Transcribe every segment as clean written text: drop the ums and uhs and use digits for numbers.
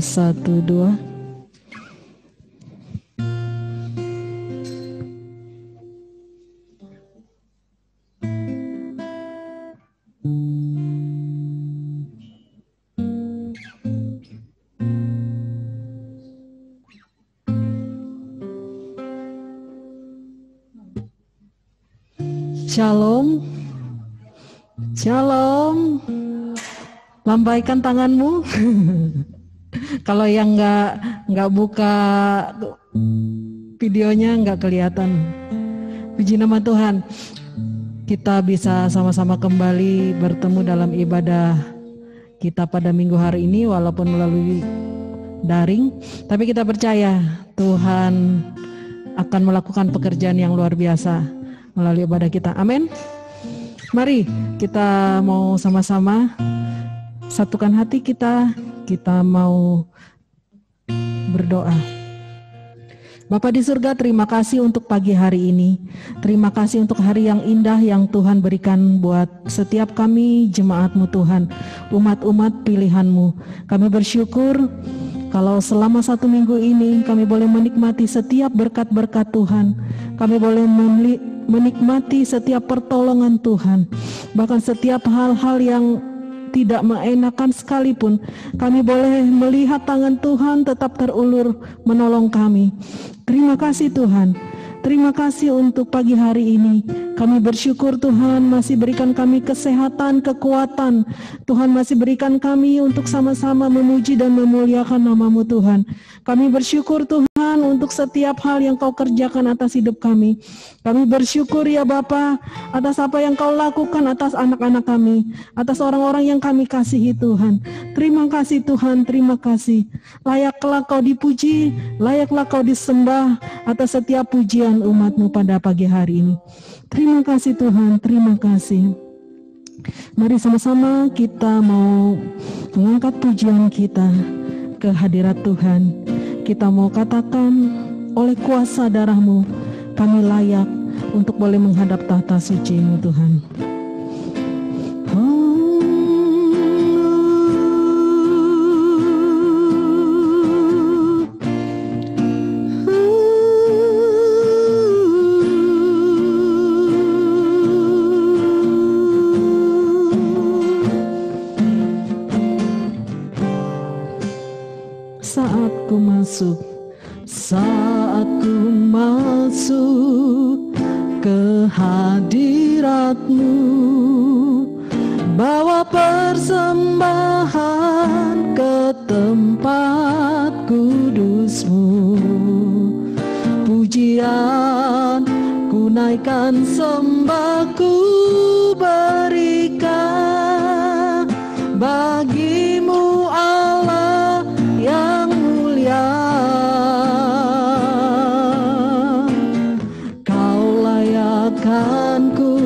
tes 1, 2. Shalom, shalom. Lambaikan tanganmu. Kalau yang nggak buka videonya nggak kelihatan. Puji nama Tuhan. Kita bisa sama-sama kembali bertemu dalam ibadah kita pada minggu hari ini, walaupun melalui daring. Tapi kita percaya Tuhan akan melakukan pekerjaan yang luar biasa melalui ibadah kita. Amin. Mari kita mau sama-sama satukan hati kita mau berdoa. Bapa di surga, terima kasih untuk pagi hari ini. Terima kasih untuk hari yang indah yang Tuhan berikan buat setiap kami jemaat-Mu Tuhan, umat-umat pilihan-Mu. Kami bersyukur kalau selama 1 minggu ini kami boleh menikmati setiap berkat-berkat Tuhan. Kami boleh menikmati setiap pertolongan Tuhan. Bahkan setiap hal-hal yang tidak mengenakan sekalipun, kami boleh melihat tangan Tuhan tetap terulur menolong kami. Terima kasih Tuhan. Terima kasih untuk pagi hari ini. Kami bersyukur Tuhan masih berikan kami kesehatan, kekuatan. Tuhan masih berikan kami untuk sama-sama memuji dan memuliakan nama-Mu Tuhan. Kami bersyukur Tuhan untuk setiap hal yang Kau kerjakan atas hidup kami. Kami bersyukur ya Bapa atas apa yang Kau lakukan atas anak-anak kami, atas orang-orang yang kami kasihi Tuhan. Terima kasih Tuhan, terima kasih. Layaklah Kau dipuji, layaklah Kau disembah atas setiap pujian umat-Mu pada pagi hari ini. Terima kasih Tuhan, terima kasih. Mari sama-sama kita mau mengangkat pujian kita ke hadirat Tuhan. Kita mau katakan, oleh kuasa darah-Mu kami layak untuk boleh menghadap tahta suci-Mu Tuhan. Saat ku masuk ke hadirat-Mu, bawa persembahan ke tempat kudus-Mu. Pujian ku naikkan, sembah ku berikan bagi-Mu Allah yang mulia. Ku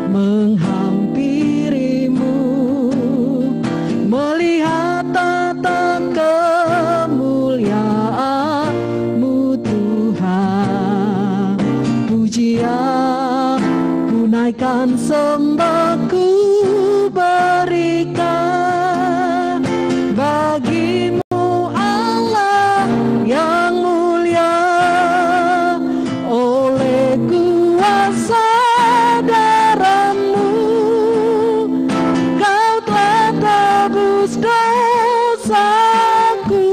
menghampirimu, melihat tata kemuliaan-Mu Tuhan. Pujian ku naikkan, sembah ku berikan bagi-Mu Allah yang mulia. Oleh kuasa darah-Mu Kau telah tebus dosaku.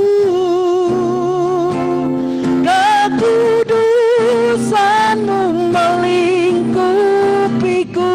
Kekudusan-Mu melingkupiku.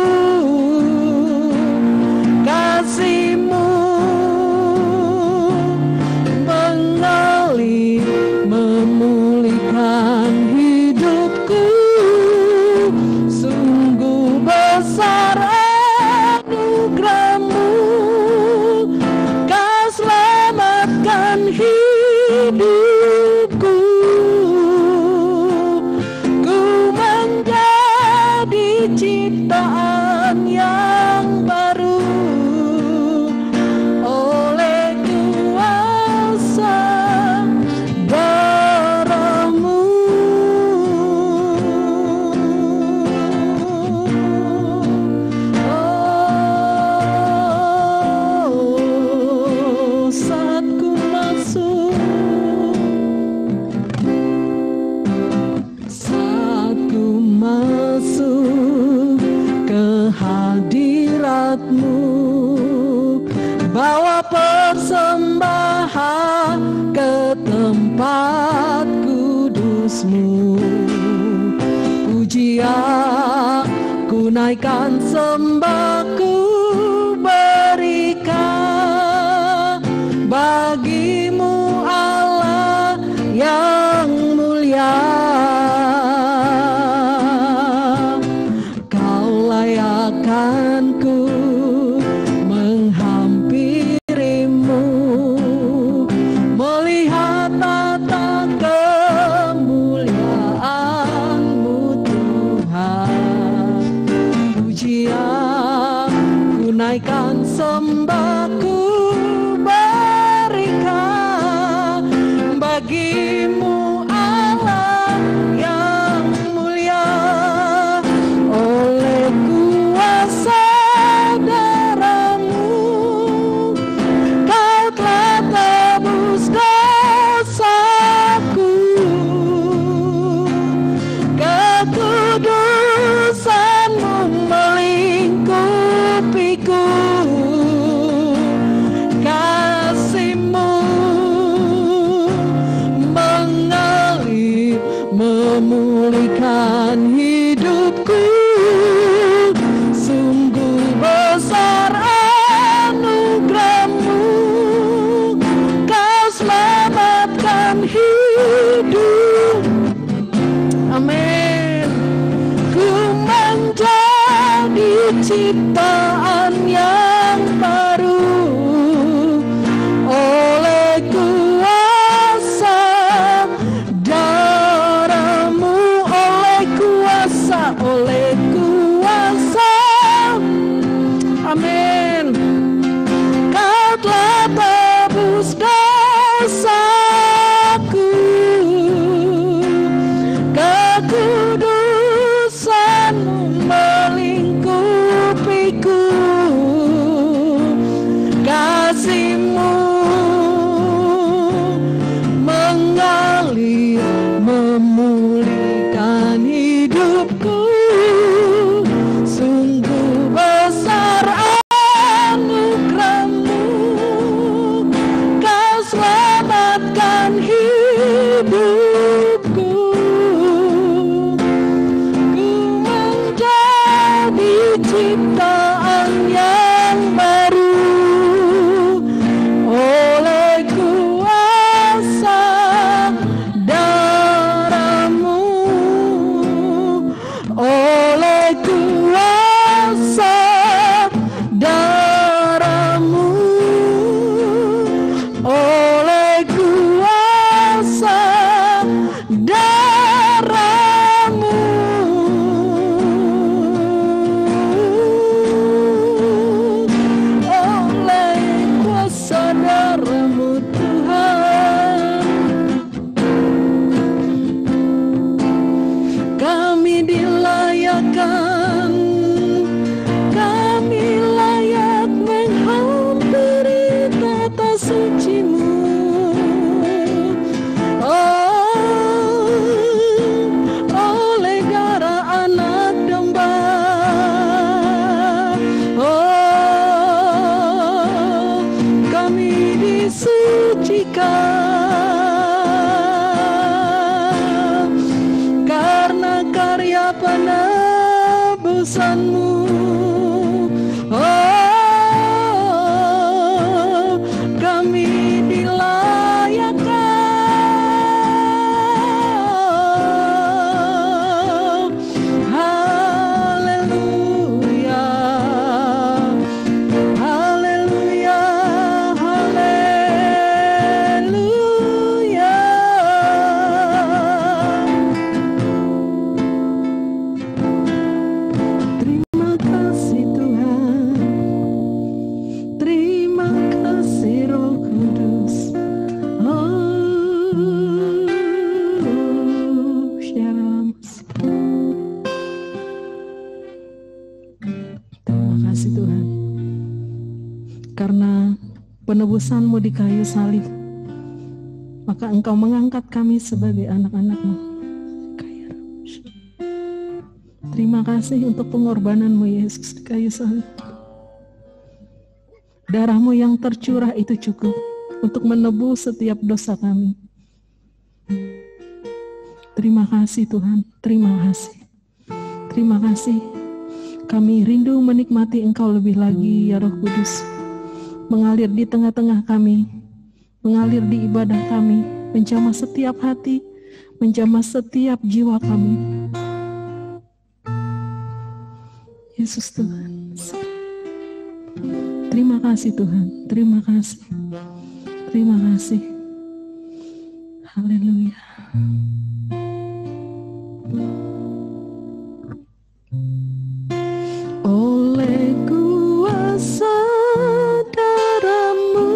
Tunaikan sembahku berikan bagimu Allah yang mulia. Kau layakkanku menghampirimu, melihat tata kemuliaan-Mu Tuhan. Pujian tunaikan sembahku berikan bagimu Allah yang mulia. Oleh kuasa darah-Mu Kau telah tebus dosaku, kekudusan-Mu melingkupiku, kasih-Mu mengalir memulihkan hidupku. Sungguh besar anugerah-Mu, Kau selamatkan hidup. Amin. Ku menjadi ciptaan yang baru oleh kuasa darah-Mu, oleh kuasa. Amin. Kau telah tebus dosaku, kekudusan-Mu melingkupiku, kasih-Mu mengalir memulihkan hidupku. Sungguh besar anugerah-Mu, Kau selamatkan hidupku. Ku menjadi ciptaan yang baru oleh kuasa darah-Mu, oleh kuasa darah-Mu, oleh kuasa darah-Mu. Oleh kuasa darah-Mu Tuhan, kami dilayakkan, kami layak menghampiri tata suci-Mu. Oh, oleh darah anak domba, oh, kami disucikan karena karya penebusan-Mu. Oh, kami dilayakkan. Haleluya, haleluya, haleluya. Terima kasih Tuhan, terima kasih Roh Kudus. Oh, shalom. Terima kasih Tuhan, karena penebusan-Mu di kayu salib, maka Engkau mengangkat kami sebagai anak-anak-Mu. Terima kasih untuk pengorbanan-Mu Yesus di kayu salib. Darah-Mu yang tercurah itu cukup untuk menebus setiap dosa kami. Terima kasih Tuhan, terima kasih. Terima kasih Kami rindu menikmati Engkau lebih lagi, ya Roh Kudus. Mengalir di tengah-tengah kami, mengalir di ibadah kami, menjamah setiap hati, menjamah setiap jiwa kami. Yesus Tuhan. Terima kasih Tuhan, terima kasih. Terima kasih. Haleluya. Oleh kuasa darah-Mu,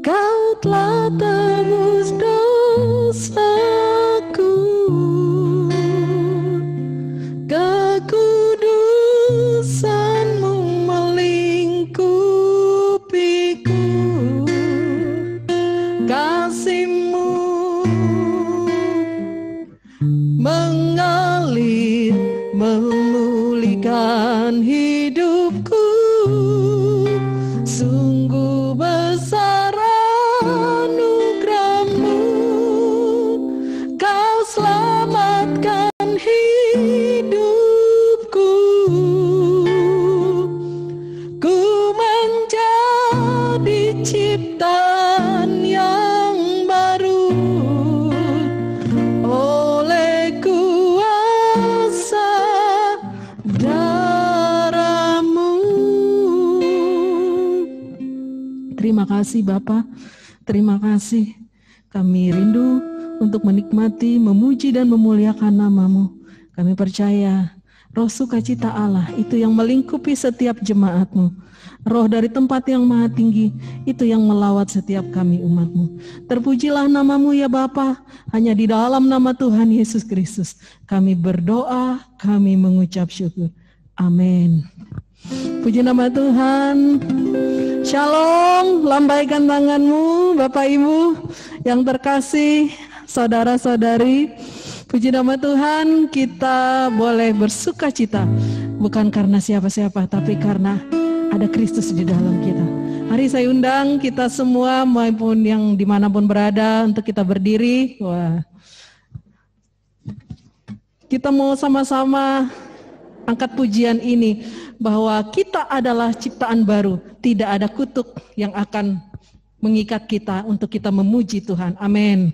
Kau telah tebus dosaku. Kekudusan-Mu melingkupiku. Kasih-Mu mengalir memulihkan hidupku. Sungguh besar anugerah-Mu, Kau selamatkan hidupku. Ku menjadi ciptaan yang baru oleh kuasa darah-Mu. Terima kasih Bapa, terima kasih. Kami rindu untuk menikmati, memuji dan memuliakan nama-Mu. Kami percaya roh sukacita Allah itu yang melingkupi setiap jemaat-Mu. Roh dari tempat yang maha tinggi itu yang melawat setiap kami umat-Mu. Terpujilah nama-Mu ya Bapa, hanya di dalam nama Tuhan Yesus Kristus kami berdoa, kami mengucap syukur. Amin. Puji nama Tuhan. Shalom, lambaikan tanganmu Bapak Ibu yang terkasih, saudara-saudari. Puji nama Tuhan, kita boleh bersuka cita bukan karena siapa-siapa, tapi karena ada Kristus di dalam kita. Hari saya undang kita semua maupun yang dimanapun berada untuk kita berdiri. Wah, kita mau sama-sama angkat pujian ini bahwa kita adalah ciptaan baru, tidak ada kutuk yang akan mengikat kita untuk kita memuji Tuhan. Amin.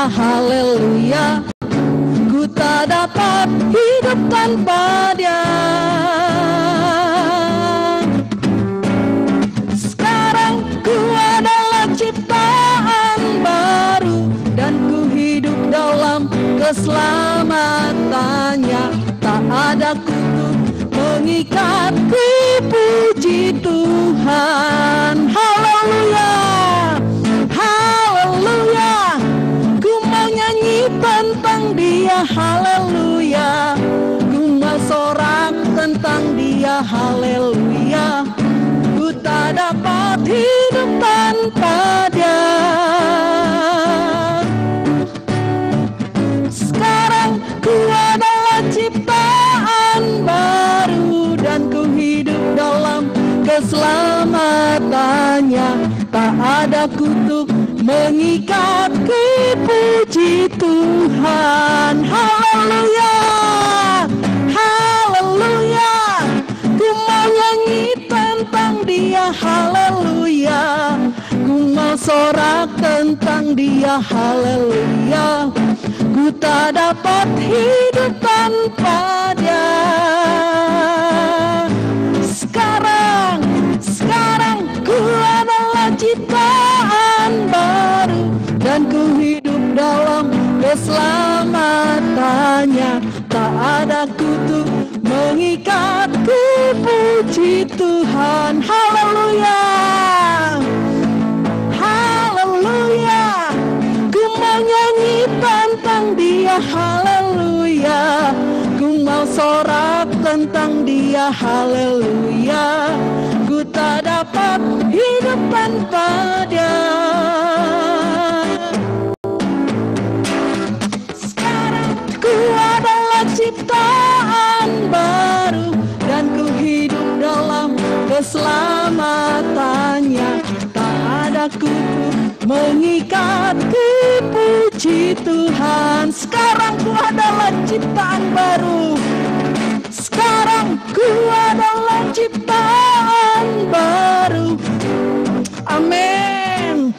Haleluya, ku tak dapat hidup tanpa Dia. Sekarang ku adalah ciptaan baru dan ku hidup dalam keselamatannya. Tak ada kutuk mengikatku, puji Tuhan. Haleluya, haleluya. Tentang Dia, haleluya. Ku mau sorak tentang Dia, haleluya. Ku tak dapat hidup tanpa Dia. Sekarang ku adalah ciptaan baru dan ku hidup dalam keselamatannya. Tak ada kutuk mengikatku, puji Tuhan. Haleluya, haleluya. Ku mau nyanyi tentang Dia, haleluya. Ku mau sorak tentang Dia, haleluya. Ku tak dapat hidup tanpa Dia. Sekarang ku adalah ciptaan baru dan ku hidup dalam keselamatannya. Tak ada kutuk mengikatku, puji Tuhan. Haleluya, haleluya. Ku mau nyanyi tentang Dia, haleluya. Ku mau sorak tentang Dia, haleluya. Ku tak dapat hidup tanpa Dia. Sekarang ku adalah ciptaan baru, dan ku hidup dalam keselamatannya. Tak ada kutuk mengikatku, puji Tuhan. Sekarang ku adalah ciptaan baru. Sekarang ku adalah ciptaan baru. Amin.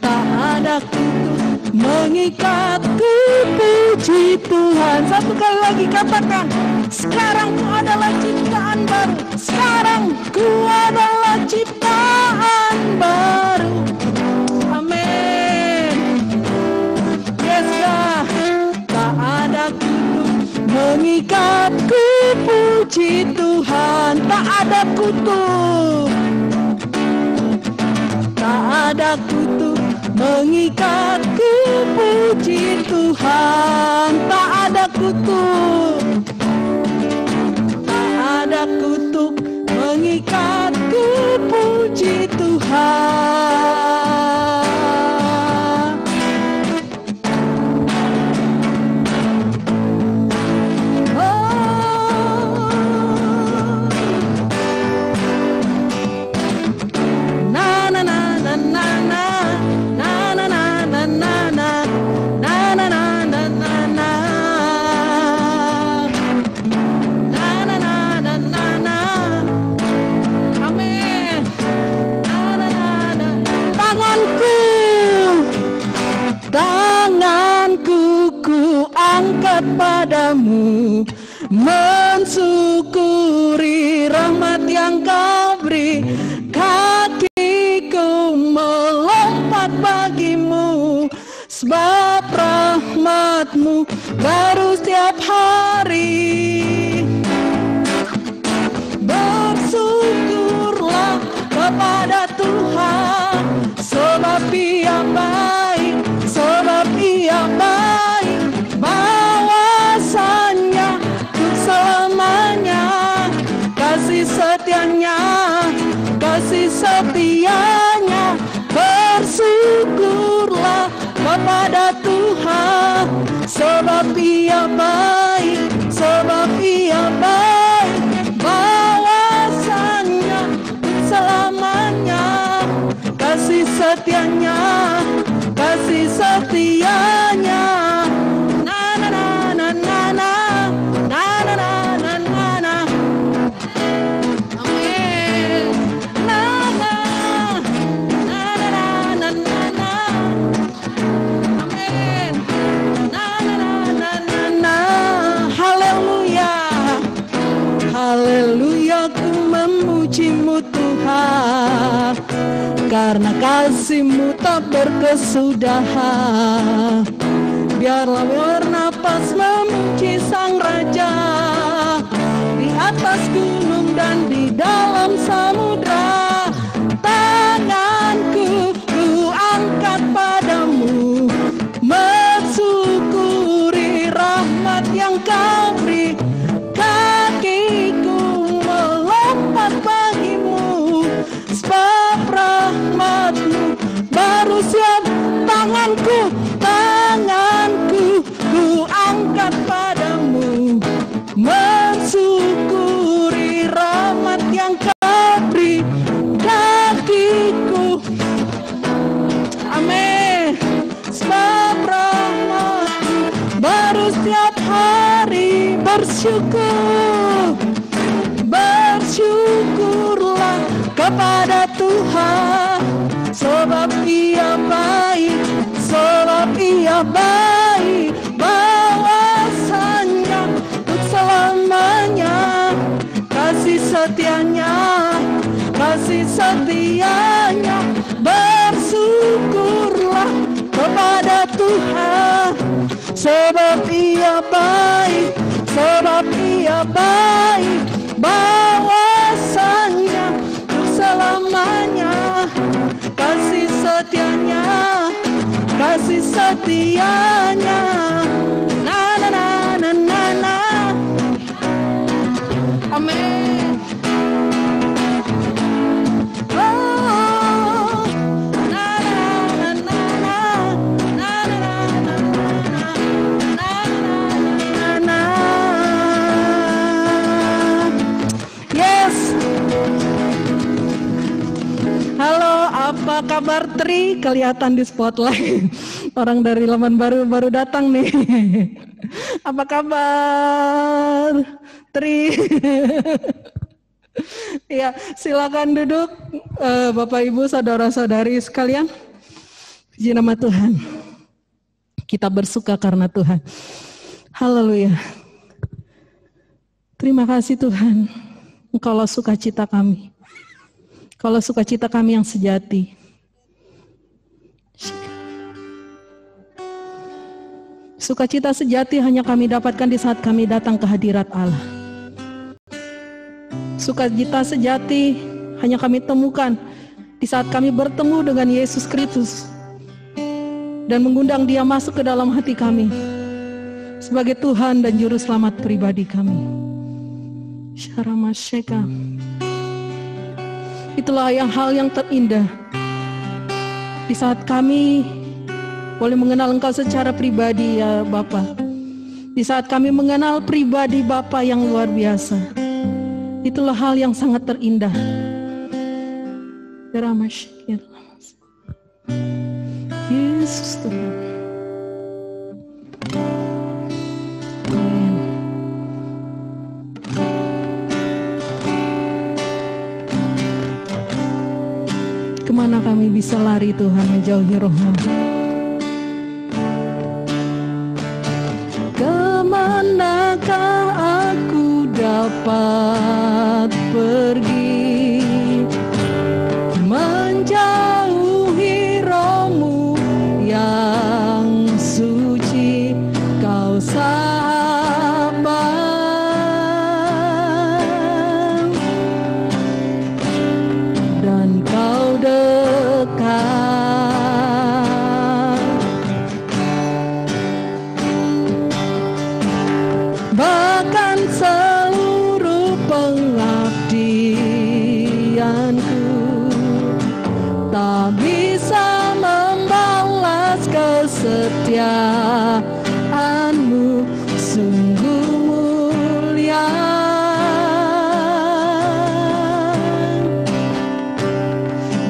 Tak ada kutuk mengikatku, puji Tuhan. Satu kali lagi katakan, sekarang ku adalah ciptaan baru. Sekarang ku adalah ciptaan baru. Amin. Yes, God. Tak ada kutuk mengikatku, puji Tuhan. Tak ada kutuk. Tak ada kutuk mengikatku, puji Tuhan. Tak ada kutuk. Tak ada kutuk mengikatku, puji Tuhan. Oh. Na na na na na na. Angkat padamu, mensyukuri rahmat yang Kau beri. Kakiku melompat bagimu, sebab rahmat-Mu baru setiap hari. Bersyukurlah kepada Tuhan, sebab Ia baik, sebab Ia baik. Bahwasanya untuk selamanya, kasih setianya, kasih setianya. Bersyukurlah kepada Tuhan, sebab Ia baik, sebab Ia baik. Bahwasanya untuk selamanya, kasih setianya, kasih setianya. Haleluya, ku memuji-Mu Tuhan, karena kasih-Mu tak berkesudahan. Biarlah bernapas memuji Sang Raja, di atas gunung dan di dalam samudra. Tanganku ku angkat padamu, mensyukuri rahmat yang Kau beri. Kakiku melompat bagimu, sebab rahmat-Mu baru siap. Tanganku ku angkat padamu, mensyukuri rahmat yang Kau beri. Kakiku, amin, sebab rahmat-Mu baru setiap hari. Bersyukurlah kepada Tuhan, sebab Ia baik, sebab Ia baik. Bahwasanya untuk selamanya, kasih setianya, kasih setianya. Bersyukurlah kepada Tuhan, sebab Ia baik, sebab Ia baik. Bahwasanya untuk selamanya, kasih setianya, kasih setianya. Na na na na na na. kabar Tri? Kelihatan di spotlight. Orang dari Laman baru datang nih. Apa kabar Tri? Ya, silakan duduk Bapak Ibu saudara-saudari sekalian. Puji nama Tuhan. Kita bersuka karena Tuhan. Haleluya. Terima kasih Tuhan. Engkaulah sukacita kami. Engkaulah sukacita kami yang sejati. Sukacita sejati hanya kami dapatkan di saat kami datang ke hadirat Allah. Sukacita sejati hanya kami temukan di saat kami bertemu dengan Yesus Kristus dan mengundang Dia masuk ke dalam hati kami sebagai Tuhan dan Juru Selamat pribadi kami. Syaramasyeka. Itulah hal yang terindah di saat kami boleh mengenal Engkau secara pribadi ya Bapa. Di saat kami mengenal pribadi Bapa yang luar biasa. Itulah hal yang sangat terindah. Yesus Tuhan. Amin. Kemana kami bisa lari Tuhan menjauhi Roh-Mu? Kemanakah aku dapat pergi menjauhi Roh-Mu yang suci, Kau sahabat dan Kau dekat, bahkan seluruh pengabdianku tak bisa membalas kesetiaan-Mu, sungguh mulia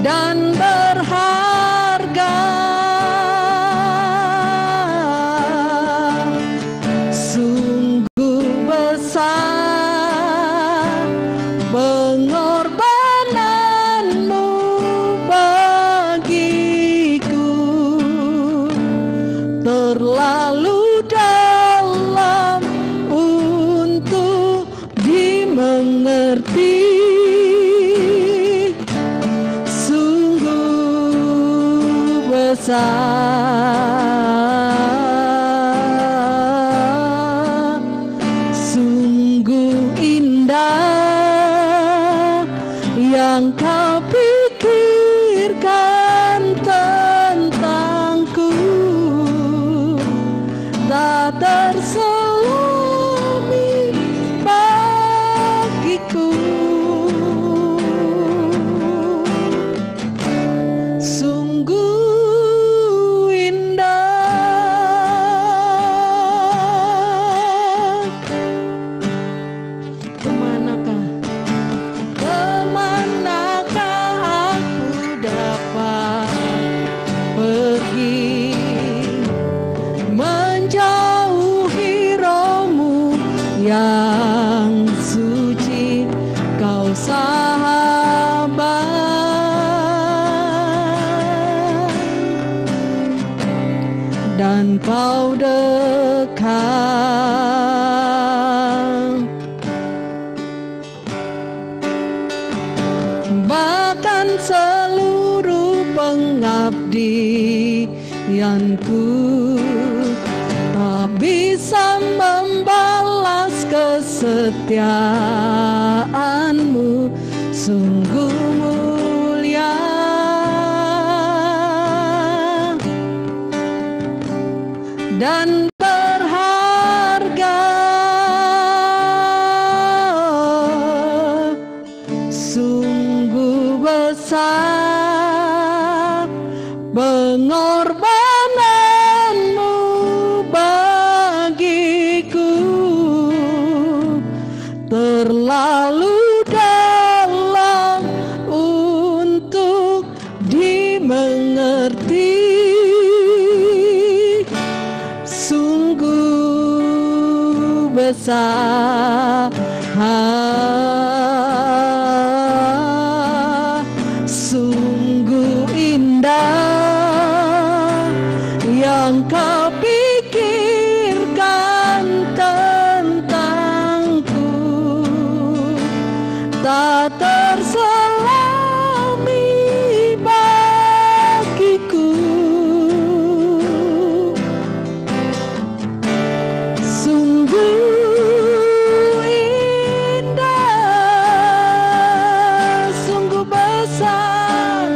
dan berharga, sungguh besar pengorbanan-Mu bagiku, terlalu dalam untuk dimengerti. Sungguh indah yang Kau pikirkan tentangku, tak terselami bagiku. Yang suci, Kau sahabat dan Kau dekat, bahkan seluruh pengabdianku tak bisa membalas kesetiaan-Mu, sungguh mulia dan berharga, sungguh besar pengorbanan-Mu bagiku, terlalu dalam besar, sungguh indah yang kau pikirkan tentangku, tak terselami bagiku. Sungguh indah, sungguh besar,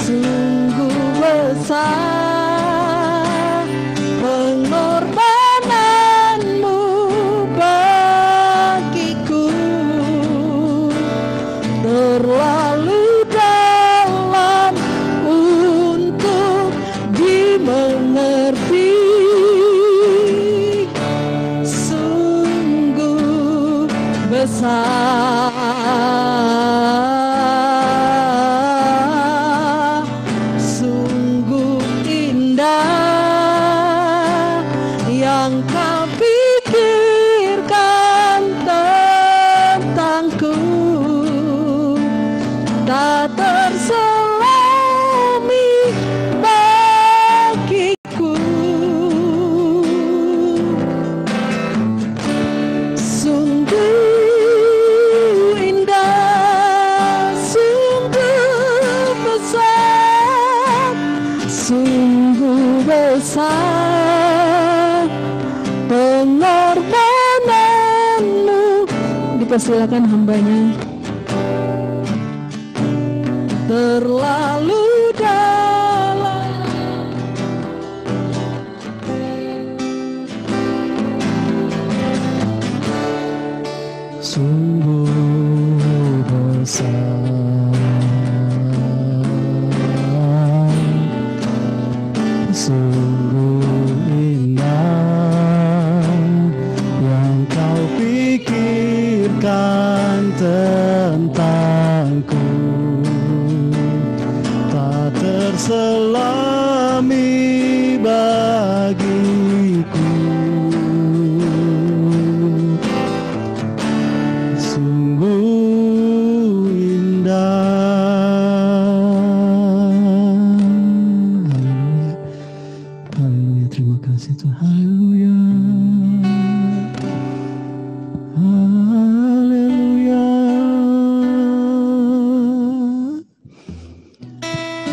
sungguh besar pengorbananmu bagiku, terlalu dalam untuk dimengerti. Sungguh besar, sungguh indah yang kau pikirkan tentangku, tak terselami bagiku. Sungguh indah, sungguh besar, sungguh besar pengorbananmu. Dipersilakan hambanya. Terlalu dalam, sungguh besar, sungguh indah yang kau pikirkan tentangku, tak terselami bagiku. Sungguh indah. Haleluya. Haleluya. Terima kasih Tuhan. Haleluya. Haleluya.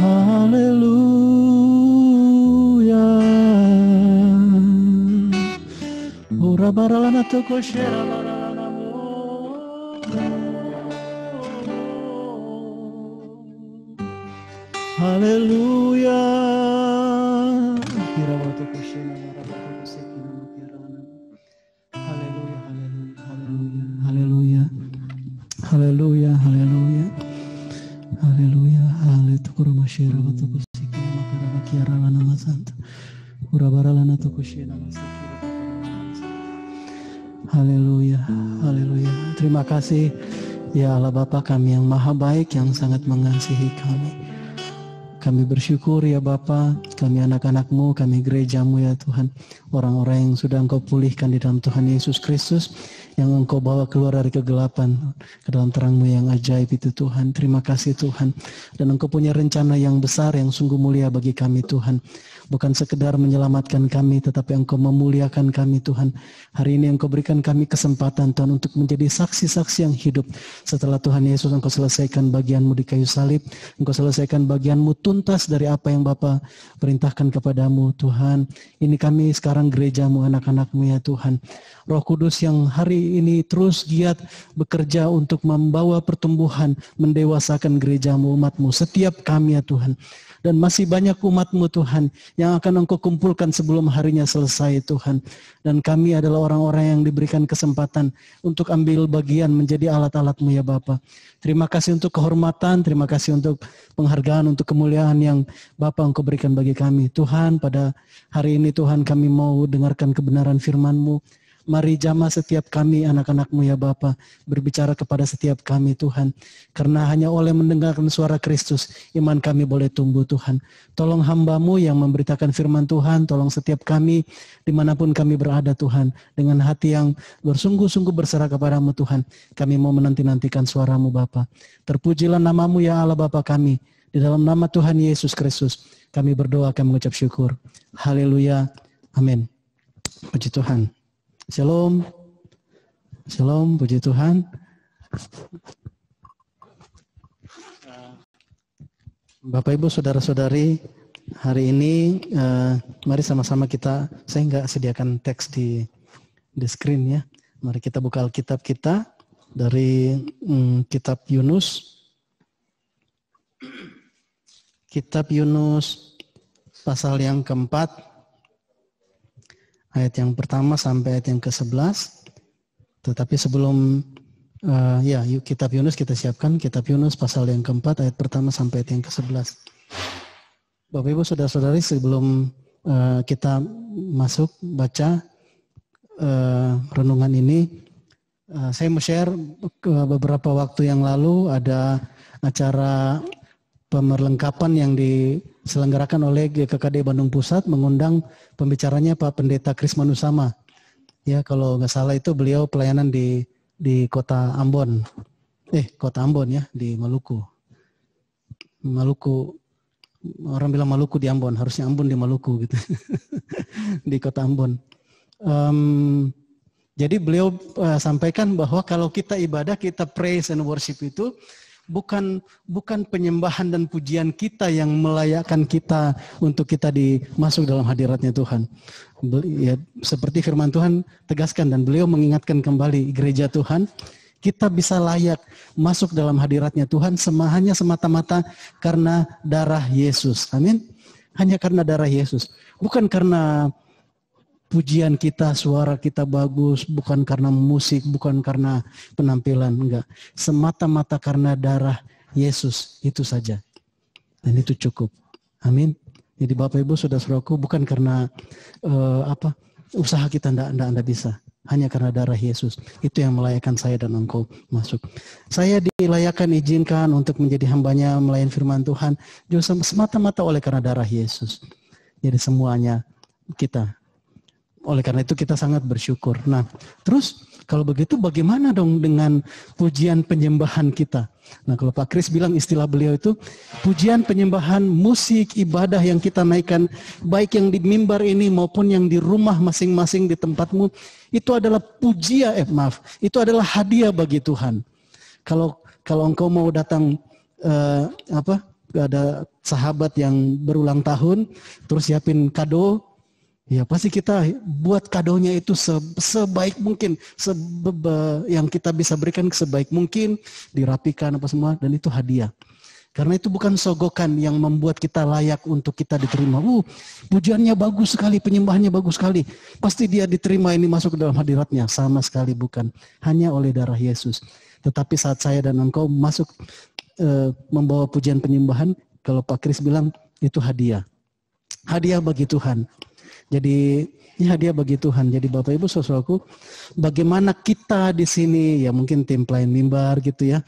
Haleluya. Ora baralana toko shera baralana mo. Haleluya. Kira waktu kushena marabatu sekina mukirana. Haleluya, haleluya, haleluya. Haleluya, haleluya. Haleluya, haleluya. Tukuru mashira waktu kusikina makarana kiarana nama santa. Ura baralana tukushena masikira. Haleluya, haleluya. Terima kasih ya Allah Bapa kami yang maha baik, yang sangat mengasihi kami. Kami bersyukur ya Bapa, kami anak-anak-Mu, kami gereja-Mu ya Tuhan. Orang-orang yang sudah Engkau pulihkan di dalam Tuhan Yesus Kristus, yang Engkau bawa keluar dari kegelapan ke dalam terang-Mu yang ajaib itu Tuhan. Terima kasih Tuhan. Dan Engkau punya rencana yang besar, yang sungguh mulia bagi kami Tuhan. Bukan sekedar menyelamatkan kami, tetapi Engkau memuliakan kami Tuhan. Hari ini Engkau berikan kami kesempatan Tuhan untuk menjadi saksi-saksi yang hidup. Setelah Tuhan Yesus Engkau selesaikan bagian-Mu di kayu salib, Engkau selesaikan bagian-Mu tuntas dari apa yang Bapa perintahkan kepadamu Tuhan. Ini kami sekarang gereja-Mu, anak-anak-Mu ya Tuhan. Roh Kudus yang hari ini terus giat bekerja untuk membawa pertumbuhan, mendewasakan gereja-Mu, umat-Mu, setiap kami ya Tuhan. Dan masih banyak umat-Mu Tuhan yang akan Engkau kumpulkan sebelum harinya selesai Tuhan. Dan kami adalah orang-orang yang diberikan kesempatan untuk ambil bagian menjadi alat-alat-Mu ya Bapa. Terima kasih untuk kehormatan, terima kasih untuk penghargaan, untuk kemuliaan yang Bapa Engkau berikan bagi kami. Tuhan, pada hari ini Tuhan kami mau dengarkan kebenaran firman-Mu. Mari jamah setiap kami anak-anak-Mu ya Bapa, berbicara kepada setiap kami Tuhan. Karena hanya oleh mendengarkan suara Kristus, iman kami boleh tumbuh Tuhan. Tolong hamba-Mu yang memberitakan firman Tuhan, tolong setiap kami dimanapun kami berada Tuhan. Dengan hati yang bersungguh-sungguh berserah kepada-Mu Tuhan. Kami mau menanti-nantikan suara-Mu Bapa. Terpujilah nama-Mu ya Allah Bapa kami. Di dalam nama Tuhan Yesus Kristus, kami berdoa, kami mengucap syukur. Haleluya. Amin. Puji Tuhan. Shalom. Shalom, puji Tuhan. Bapak Ibu, saudara-saudari, hari ini mari sama-sama kita, saya nggak sediakan teks di screen ya. Mari kita buka Alkitab kita dari kitab Yunus. Kitab Yunus pasal yang keempat. Ayat yang pertama sampai ayat yang ke-11. Tetapi sebelum kitab Yunus kita siapkan. Kitab Yunus pasal yang keempat ayat pertama sampai ayat yang ke-11. Bapak Ibu saudara-saudari, sebelum kita masuk baca renungan ini, saya mau share beberapa waktu yang lalu ada acara pemerlengkapan yang diselenggarakan oleh GKKD Bandung Pusat, mengundang pembicaranya Pak Pendeta Kris Manusama. Ya, kalau nggak salah itu beliau pelayanan di kota Ambon. Kota Ambon ya, di Maluku. Maluku, orang bilang Maluku di Ambon, harusnya Ambon di Maluku gitu. Di kota Ambon. Jadi beliau sampaikan bahwa kalau kita ibadah, kita praise and worship itu bukan penyembahan dan pujian kita yang melayakkan kita untuk kita masuk dalam hadiratnya Tuhan. Ya, seperti firman Tuhan tegaskan dan beliau mengingatkan kembali gereja Tuhan, kita bisa layak masuk dalam hadiratnya Tuhan hanya semata-mata karena darah Yesus. Amin. Hanya karena darah Yesus. Bukan karena pujian kita, suara kita bagus, bukan karena musik, bukan karena penampilan, enggak. Semata-mata karena darah Yesus, itu saja. Dan itu cukup. Amin. Jadi Bapak Ibu saudara-saudaraku, bukan karena usaha kita enggak bisa. Hanya karena darah Yesus. Itu yang melayakkan saya dan engkau masuk. Saya dilayakkan, izinkan untuk menjadi hambanya melayani firman Tuhan. Juga semata-mata oleh karena darah Yesus. Jadi semuanya kita. Oleh karena itu kita sangat bersyukur. Nah, terus kalau begitu bagaimana dong dengan pujian penyembahan kita? Nah, kalau Pak Kris bilang istilah beliau itu pujian penyembahan, musik, ibadah yang kita naikkan, baik yang di mimbar ini maupun yang di rumah masing-masing di tempatmu, itu adalah itu adalah hadiah bagi Tuhan. Kalau engkau mau datang ada sahabat yang berulang tahun, terus siapin kado. Ya pasti kita buat kadonya itu sebaik mungkin, yang kita bisa berikan sebaik mungkin, dirapikan apa semua, dan itu hadiah. Karena itu bukan sogokan yang membuat kita layak untuk kita diterima. Pujiannya bagus sekali, penyembahannya bagus sekali. Pasti dia diterima, ini masuk ke dalam hadiratnya. Sama sekali bukan. Hanya oleh darah Yesus. Tetapi saat saya dan engkau masuk membawa pujian penyembahan, kalau Pak Kris bilang itu hadiah. Hadiah bagi Tuhan. Jadi ini hadiah bagi Tuhan. Jadi Bapak Ibu saudaraku, bagaimana kita di sini ya mungkin tim pelayan mimbar gitu ya,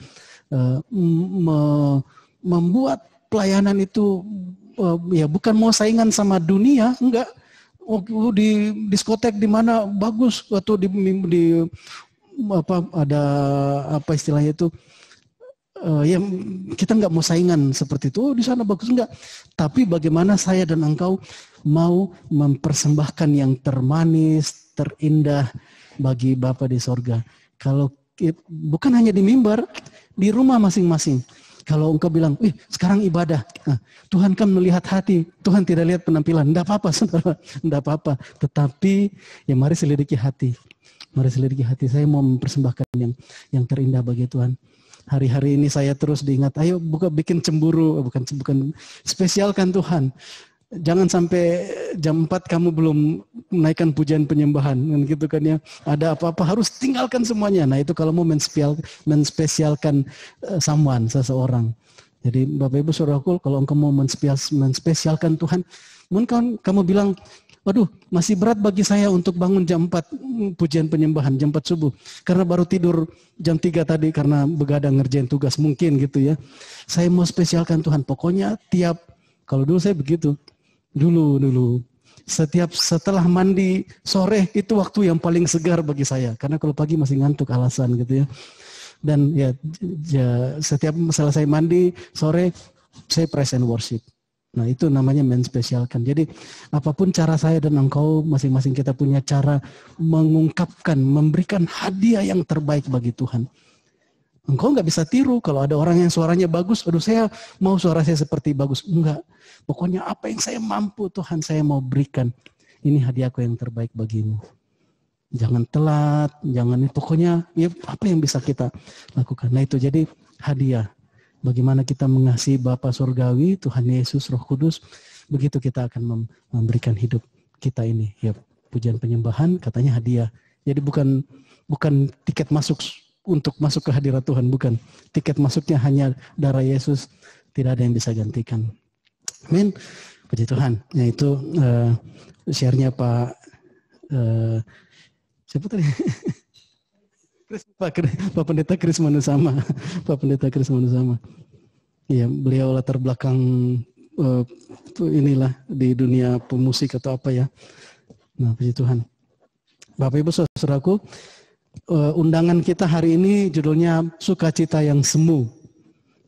membuat pelayanan itu ya bukan mau saingan sama dunia, enggak. Di diskotek di mana bagus atau di ada apa istilahnya itu. Ya kita nggak mau saingan seperti itu, di sana bagus enggak. Tapi bagaimana saya dan engkau mau mempersembahkan yang termanis, terindah bagi Bapa di sorga. Kalau bukan hanya di mimbar, di rumah masing-masing. Kalau engkau bilang, sekarang ibadah, Tuhan kan melihat hati, Tuhan tidak lihat penampilan. Enggak apa-apa, saudara, enggak apa-apa. Tetapi ya mari selidiki hati. Mari selidiki hati. Saya mau mempersembahkan yang terindah bagi Tuhan. Hari-hari ini saya terus diingat, ayo bikin cemburu, bukan spesialkan Tuhan. Jangan sampai jam 4 kamu belum menaikkan pujian penyembahan, kan gitu kan ya. Ada apa-apa harus tinggalkan semuanya. Nah itu kalau mau menspesialkan seseorang. Jadi Bapak Ibu Saudaraku, kalau engkau mau menspesialkan Tuhan, mungkin kamu bilang, Waduh, masih berat bagi saya untuk bangun jam 4 pujian penyembahan, jam 4 subuh. Karena baru tidur jam 3 tadi karena begadang ngerjain tugas mungkin gitu ya. Saya mau spesialkan Tuhan. Pokoknya kalau dulu saya begitu. Dulu. Setelah mandi sore itu waktu yang paling segar bagi saya. Karena kalau pagi masih ngantuk alasan gitu ya. Dan ya setiap selesai mandi sore saya praise and worship. Nah itu namanya menspesialkan. Jadi apapun cara saya dan engkau, masing-masing kita punya cara mengungkapkan, memberikan hadiah yang terbaik bagi Tuhan. Engkau nggak bisa tiru kalau ada orang yang suaranya bagus, aduh saya mau suara saya seperti bagus. Enggak, pokoknya apa yang saya mampu Tuhan saya mau berikan. Ini hadiahku yang terbaik bagimu. Jangan telat, pokoknya ya apa yang bisa kita lakukan. Nah itu jadi hadiah. Bagaimana kita mengasihi Bapa Surgawi, Tuhan Yesus, Roh Kudus, begitu kita akan memberikan hidup kita ini. Ya, pujian penyembahan katanya hadiah. Jadi bukan tiket masuk untuk masuk ke hadirat Tuhan, bukan. Tiket masuknya hanya darah Yesus, tidak ada yang bisa gantikan. Amin. Puji Tuhan. Ya itu share-nya Pak siapa tadi? Pak Pendeta Kris Manusama. Pak Pendeta Kris Manusama. Iya, beliau latar belakang inilah di dunia pemusik atau apa ya. Nah, puji Tuhan. Bapak Ibu Saudaraku, undangan kita hari ini judulnya Sukacita yang Semu.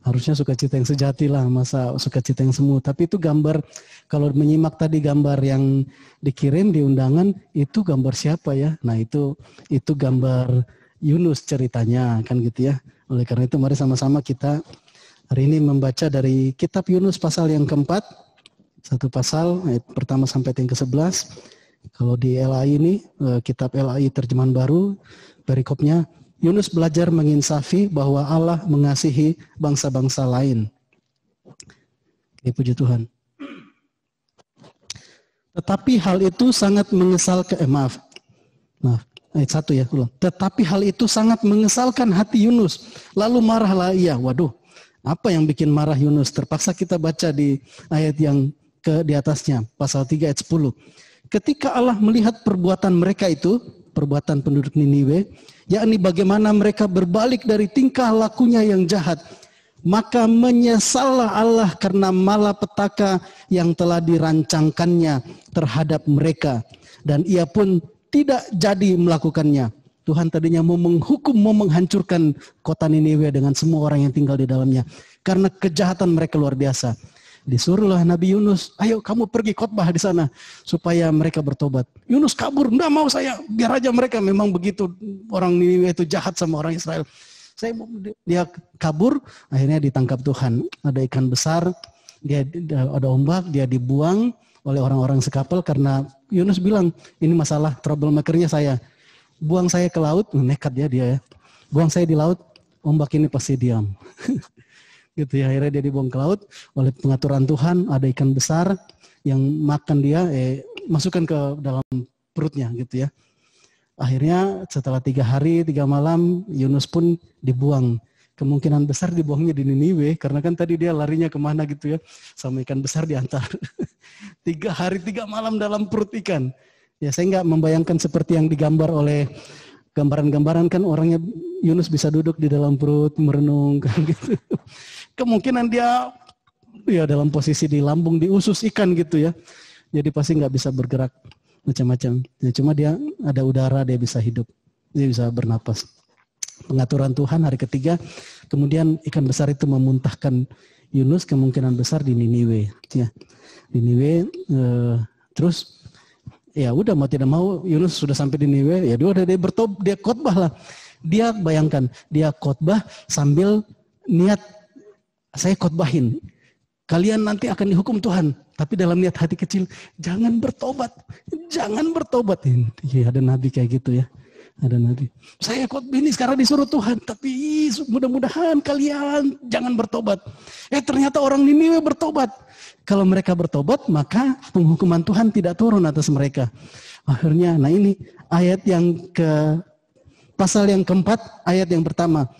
Harusnya sukacita yang sejati lah, masa sukacita yang semu. Tapi itu gambar, kalau menyimak tadi gambar yang dikirim di undangan, itu gambar siapa ya? Nah itu gambar Yunus ceritanya kan gitu ya. Oleh karena itu mari sama-sama kita hari ini membaca dari kitab Yunus pasal yang keempat. Satu pasal ayat pertama sampai yang ke-11. Kalau di LAI ini kitab LAI terjemahan baru perikopnya Yunus belajar menginsafi bahwa Allah mengasihi bangsa-bangsa lain. Puji Tuhan. Tetapi hal itu sangat mengesalkan maaf. Ayat 1 ya, ulang. Tetapi hal itu sangat mengesalkan hati Yunus. Lalu marahlah ia. Waduh, apa yang bikin marah Yunus? Terpaksa kita baca di ayat yang di atasnya, pasal 3 ayat 10. Ketika Allah melihat perbuatan mereka itu, perbuatan penduduk Niniwe, yakni bagaimana mereka berbalik dari tingkah lakunya yang jahat, maka menyesallah Allah karena malapetaka yang telah dirancangkannya terhadap mereka. Dan ia pun tidak jadi melakukannya. Tuhan tadinya mau menghukum, mau menghancurkan kota Niniwe dengan semua orang yang tinggal di dalamnya. Karena kejahatan mereka luar biasa. Disuruhlah Nabi Yunus, ayo kamu pergi khotbah di sana supaya mereka bertobat. Yunus kabur, enggak mau saya, biar aja mereka memang begitu. Orang Niniwe itu jahat sama orang Israel. Dia kabur, akhirnya ditangkap Tuhan. Ada ikan besar, ada ombak, dia dibuang oleh orang-orang sekapal karena Yunus bilang, ini masalah troublemakernya saya. Buang saya ke laut, nekat dia ya. Buang saya di laut, ombak ini pasti diam. Gitu ya, akhirnya dia dibuang ke laut oleh pengaturan Tuhan, ada ikan besar yang makan dia, masukkan ke dalam perutnya gitu ya. Akhirnya setelah 3 hari 3 malam Yunus pun dibuang. Kemungkinan besar dibuangnya di Niniwe karena kan tadi dia larinya kemana gitu ya, sama ikan besar diantar. 3 hari 3 malam dalam perut ikan. Ya saya nggak membayangkan seperti yang digambar oleh gambaran-gambaran kan orangnya Yunus bisa duduk di dalam perut merenung kan gitu. Kemungkinan dia ya dalam posisi di lambung di usus ikan gitu ya. Jadi pasti nggak bisa bergerak macam-macam. Ya, cuma dia ada udara, dia bisa hidup, dia bisa bernapas. Pengaturan Tuhan hari ketiga, kemudian ikan besar itu memuntahkan Yunus kemungkinan besar di Niniwe. Ya, Niniwe, terus ya udah mau tidak mau Yunus sudah sampai di Niniwe, ya dia khotbah lah. Dia bayangkan, dia khotbah sambil niat saya khotbahin. Kalian nanti akan dihukum Tuhan, tapi dalam niat hati kecil jangan bertobat, jangan bertobat. Ya, ada nabi kayak gitu ya. Ada nabi. Saya khotbah ini sekarang disuruh Tuhan, tapi mudah-mudahan kalian jangan bertobat. Ternyata orang Niniwe bertobat. Kalau mereka bertobat, maka penghukuman Tuhan tidak turun atas mereka. Akhirnya, nah ini ayat yang pasal yang keempat, ayat yang pertama.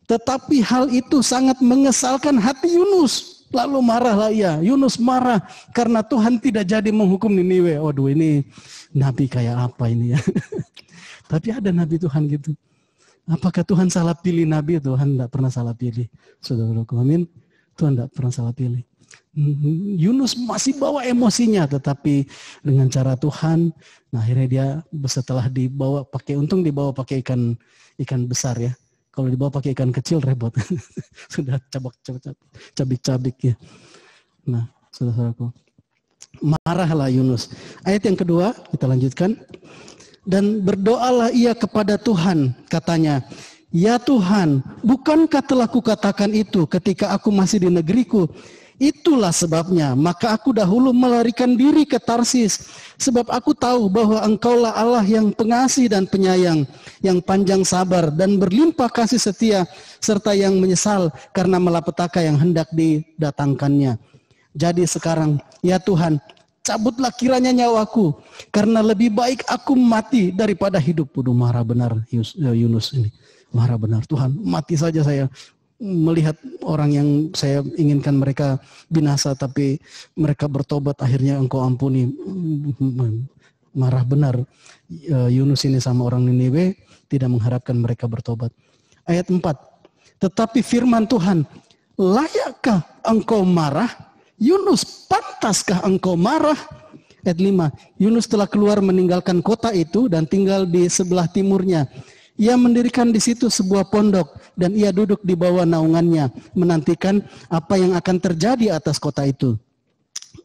Tetapi hal itu sangat mengesalkan hati Yunus. Lalu marahlah ia. Yunus marah karena Tuhan tidak jadi menghukum Niniwe. Waduh, ini nabi kayak apa ini ya. Tapi ada nabi Tuhan gitu. Apakah Tuhan salah pilih nabi? Tuhan tidak pernah salah pilih. Saudaraku, amin. Tuhan tidak pernah salah pilih. Yunus masih bawa emosinya, tetapi dengan cara Tuhan, nah akhirnya dia setelah dibawa pakai, untung dibawa pakai ikan besar ya. Kalau dibawa pakai ikan kecil repot. Sudah cabik-cabik ya. Nah, saudaraku, marahlah Yunus. Ayat yang kedua, kita lanjutkan. Dan berdoalah ia kepada Tuhan, katanya, ya Tuhan, bukankah telah kukatakan itu ketika aku masih di negeriku? Itulah sebabnya, maka aku dahulu melarikan diri ke Tarsis. Sebab aku tahu bahwa Engkaulah Allah yang pengasih dan penyayang, yang panjang sabar dan berlimpah kasih setia, serta yang menyesal karena malapetaka yang hendak didatangkannya. Jadi sekarang, ya Tuhan, cabutlah kiranya nyawaku, karena lebih baik aku mati daripada hidup. Waduh, marah benar Yunus ini. Marah benar, Tuhan, mati saja saya. Melihat orang yang saya inginkan mereka binasa, tapi mereka bertobat, akhirnya Engkau ampuni. Marah benar Yunus ini sama orang Niniwe, tidak mengharapkan mereka bertobat. Ayat 4. Tetapi firman Tuhan, layakkah engkau marah? Yunus, pantaskah engkau marah? Ayat 5. Yunus telah keluar meninggalkan kota itu dan tinggal di sebelah timurnya. Ia mendirikan di situ sebuah pondok dan ia duduk di bawah naungannya, menantikan apa yang akan terjadi atas kota itu.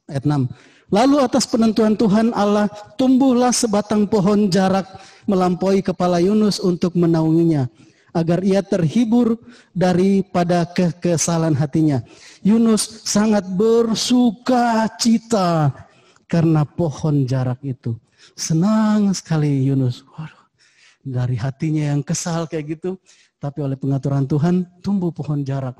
Ayat 6. Lalu atas penentuan Tuhan Allah, tumbuhlah sebatang pohon jarak melampaui kepala Yunus untuk menaunginya, agar ia terhibur daripada kekesalan hatinya. Yunus sangat bersuka cita karena pohon jarak itu. Senang sekali Yunus. Waduh, dari hatinya yang kesal kayak gitu, tapi oleh pengaturan Tuhan tumbuh pohon jarak.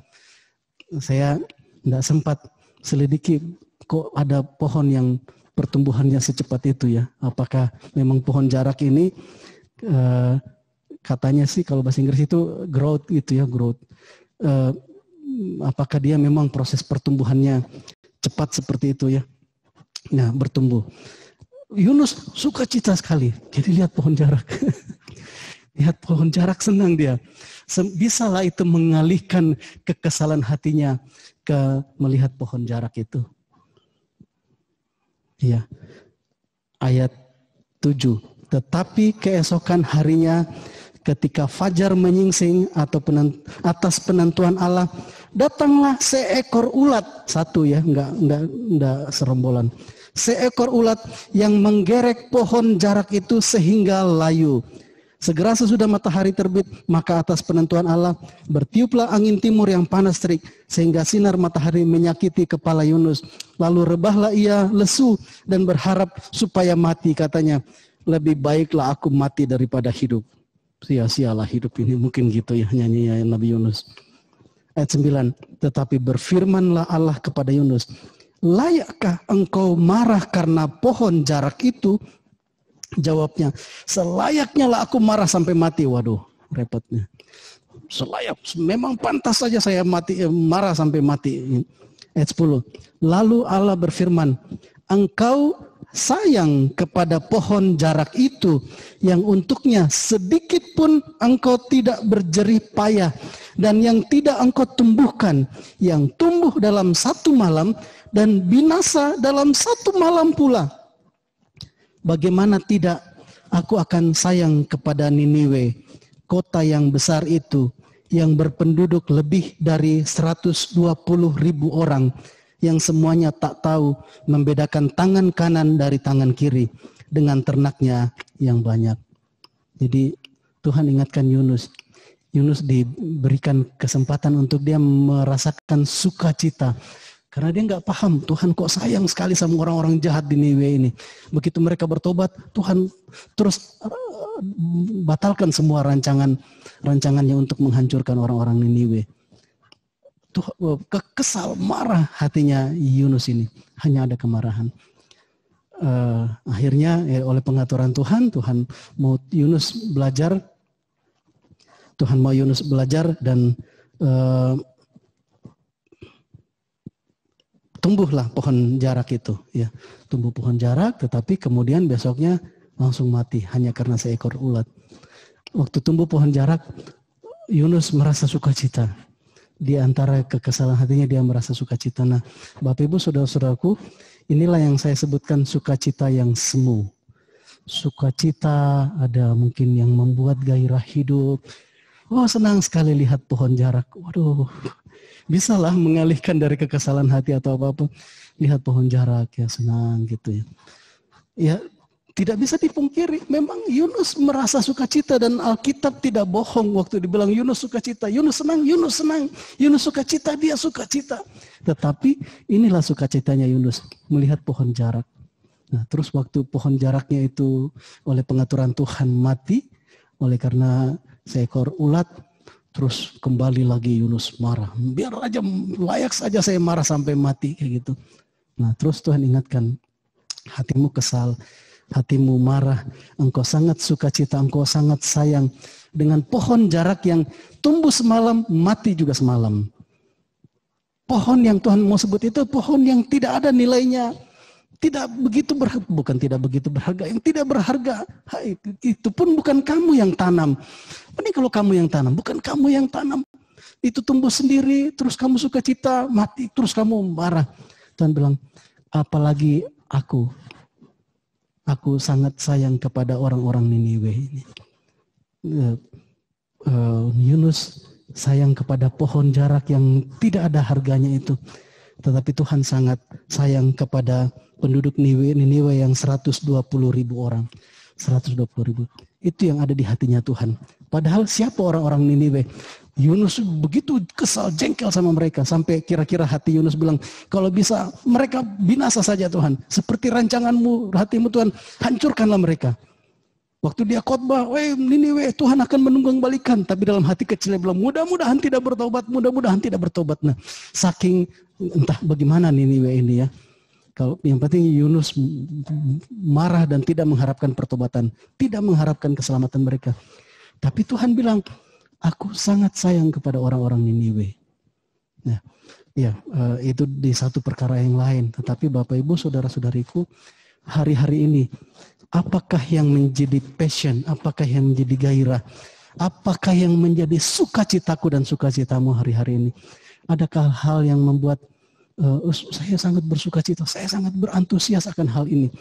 Saya tidak sempat selidiki kok ada pohon yang pertumbuhannya secepat itu ya. Apakah memang pohon jarak ini katanya sih kalau bahasa Inggris itu growth gitu ya, growth. Apakah dia memang proses pertumbuhannya cepat seperti itu ya? Nah, bertumbuh. Yunus suka cita sekali. Jadi lihat pohon jarak. Lihat pohon jarak, senang dia. Bisalah itu mengalihkan kekesalan hatinya ke melihat pohon jarak itu. Iya. Ayat 7. Tetapi keesokan harinya ketika fajar menyingsing atau atas penentuan Allah, datanglah seekor ulat. Satu ya, enggak serombolan. Seekor ulat yang menggerek pohon jarak itu sehingga layu. Segera sesudah matahari terbit, maka atas penentuan Allah bertiuplah angin timur yang panas terik, sehingga sinar matahari menyakiti kepala Yunus. Lalu rebahlah ia lesu dan berharap supaya mati, katanya, lebih baiklah aku mati daripada hidup. Sia-sialah hidup ini, mungkin gitu ya nyanyi Nabi Yunus. Ayat 9, tetapi berfirmanlah Allah kepada Yunus, layakkah engkau marah karena pohon jarak itu? Jawabnya, selayaknya lah aku marah sampai mati. Waduh, repotnya. Selayak, memang pantas saja saya marah sampai mati. Ayat 10. Lalu Allah berfirman, engkau sayang kepada pohon jarak itu yang untuknya sedikit pun engkau tidak berjerih payah dan yang tidak engkau tumbuhkan, yang tumbuh dalam satu malam dan binasa dalam satu malam pula. Bagaimana tidak aku akan sayang kepada Niniwe, kota yang besar itu, yang berpenduduk lebih dari 120.000 orang, yang semuanya tak tahu membedakan tangan kanan dari tangan kiri, dengan ternaknya yang banyak. Jadi Tuhan ingatkan Yunus. Yunus diberikan kesempatan untuk dia merasakan sukacita. Karena dia nggak paham, Tuhan kok sayang sekali sama orang-orang jahat di Niniwe ini. Begitu mereka bertobat, Tuhan terus batalkan semua rancangannya untuk menghancurkan orang-orang Niniwe. Kesal, marah hatinya Yunus ini. Hanya ada kemarahan. Akhirnya oleh pengaturan Tuhan mau Yunus belajar. Tuhan mau Yunus belajar dan tumbuhlah pohon jarak itu, ya. Tumbuh pohon jarak, tetapi kemudian besoknya langsung mati hanya karena seekor ulat. Waktu tumbuh pohon jarak, Yunus merasa sukacita. Di antara kekesalan hatinya dia merasa sukacita. Nah, Bapak Ibu saudara-saudaraku, inilah yang saya sebutkan sukacita yang semu. Sukacita ada mungkin yang membuat gairah hidup. Oh, senang sekali lihat pohon jarak. Waduh, bisalah mengalihkan dari kekesalan hati atau apa-apa. Lihat pohon jarak, ya senang gitu ya. Ya, tidak bisa dipungkiri. Memang Yunus merasa sukacita dan Alkitab tidak bohong waktu dibilang Yunus sukacita. Yunus senang, Yunus senang. Yunus sukacita, dia sukacita. Tetapi inilah sukacitanya Yunus, melihat pohon jarak. Nah, terus waktu pohon jaraknya itu oleh pengaturan Tuhan mati, oleh karena seekor ulat, terus kembali lagi Yunus marah. Biar aja, layak saja saya marah sampai mati kayak gitu. Nah, terus Tuhan ingatkan, hatimu kesal, hatimu marah, engkau sangat sukacita, engkau sangat sayang dengan pohon jarak yang tumbuh semalam, mati juga semalam. Pohon yang Tuhan mau sebut itu pohon yang tidak ada nilainya, tidak begitu berharga, bukan tidak begitu berharga, yang tidak berharga. Itu pun bukan kamu yang tanam. Ini kalau kamu yang tanam, bukan kamu yang tanam. Itu tumbuh sendiri, terus kamu sukacita, mati, terus kamu marah. Tuhan bilang, apalagi aku sangat sayang kepada orang-orang Niniwe ini. Yunus sayang kepada pohon jarak yang tidak ada harganya itu. Tetapi Tuhan sangat sayang kepada penduduk Niniwe yang 120.000 orang. 120.000. Itu yang ada di hatinya Tuhan. Padahal siapa orang-orang Niniwe? Yunus begitu kesal, jengkel sama mereka. Sampai kira-kira hati Yunus bilang, kalau bisa mereka binasa saja Tuhan. Seperti rancanganmu, hatimu Tuhan, hancurkanlah mereka. Waktu dia khotbah, Niniwe, Tuhan akan menunggang balikan. Tapi dalam hati kecilnya bilang, mudah-mudahan tidak bertobat, mudah-mudahan tidak bertobat. Nah, saking entah bagaimana Niniwe ini ya. Kalau yang penting Yunus marah dan tidak mengharapkan pertobatan, tidak mengharapkan keselamatan mereka. Tapi Tuhan bilang, aku sangat sayang kepada orang-orang Niniwe. Nah, ya itu di satu perkara yang lain. Tetapi Bapak Ibu, saudara-saudariku, hari-hari ini, apakah yang menjadi passion, apakah yang menjadi gairah, apakah yang menjadi sukacitaku dan sukacitamu hari-hari ini? Adakah hal yang membuat saya sangat bersukacita, saya sangat berantusias akan hal ini?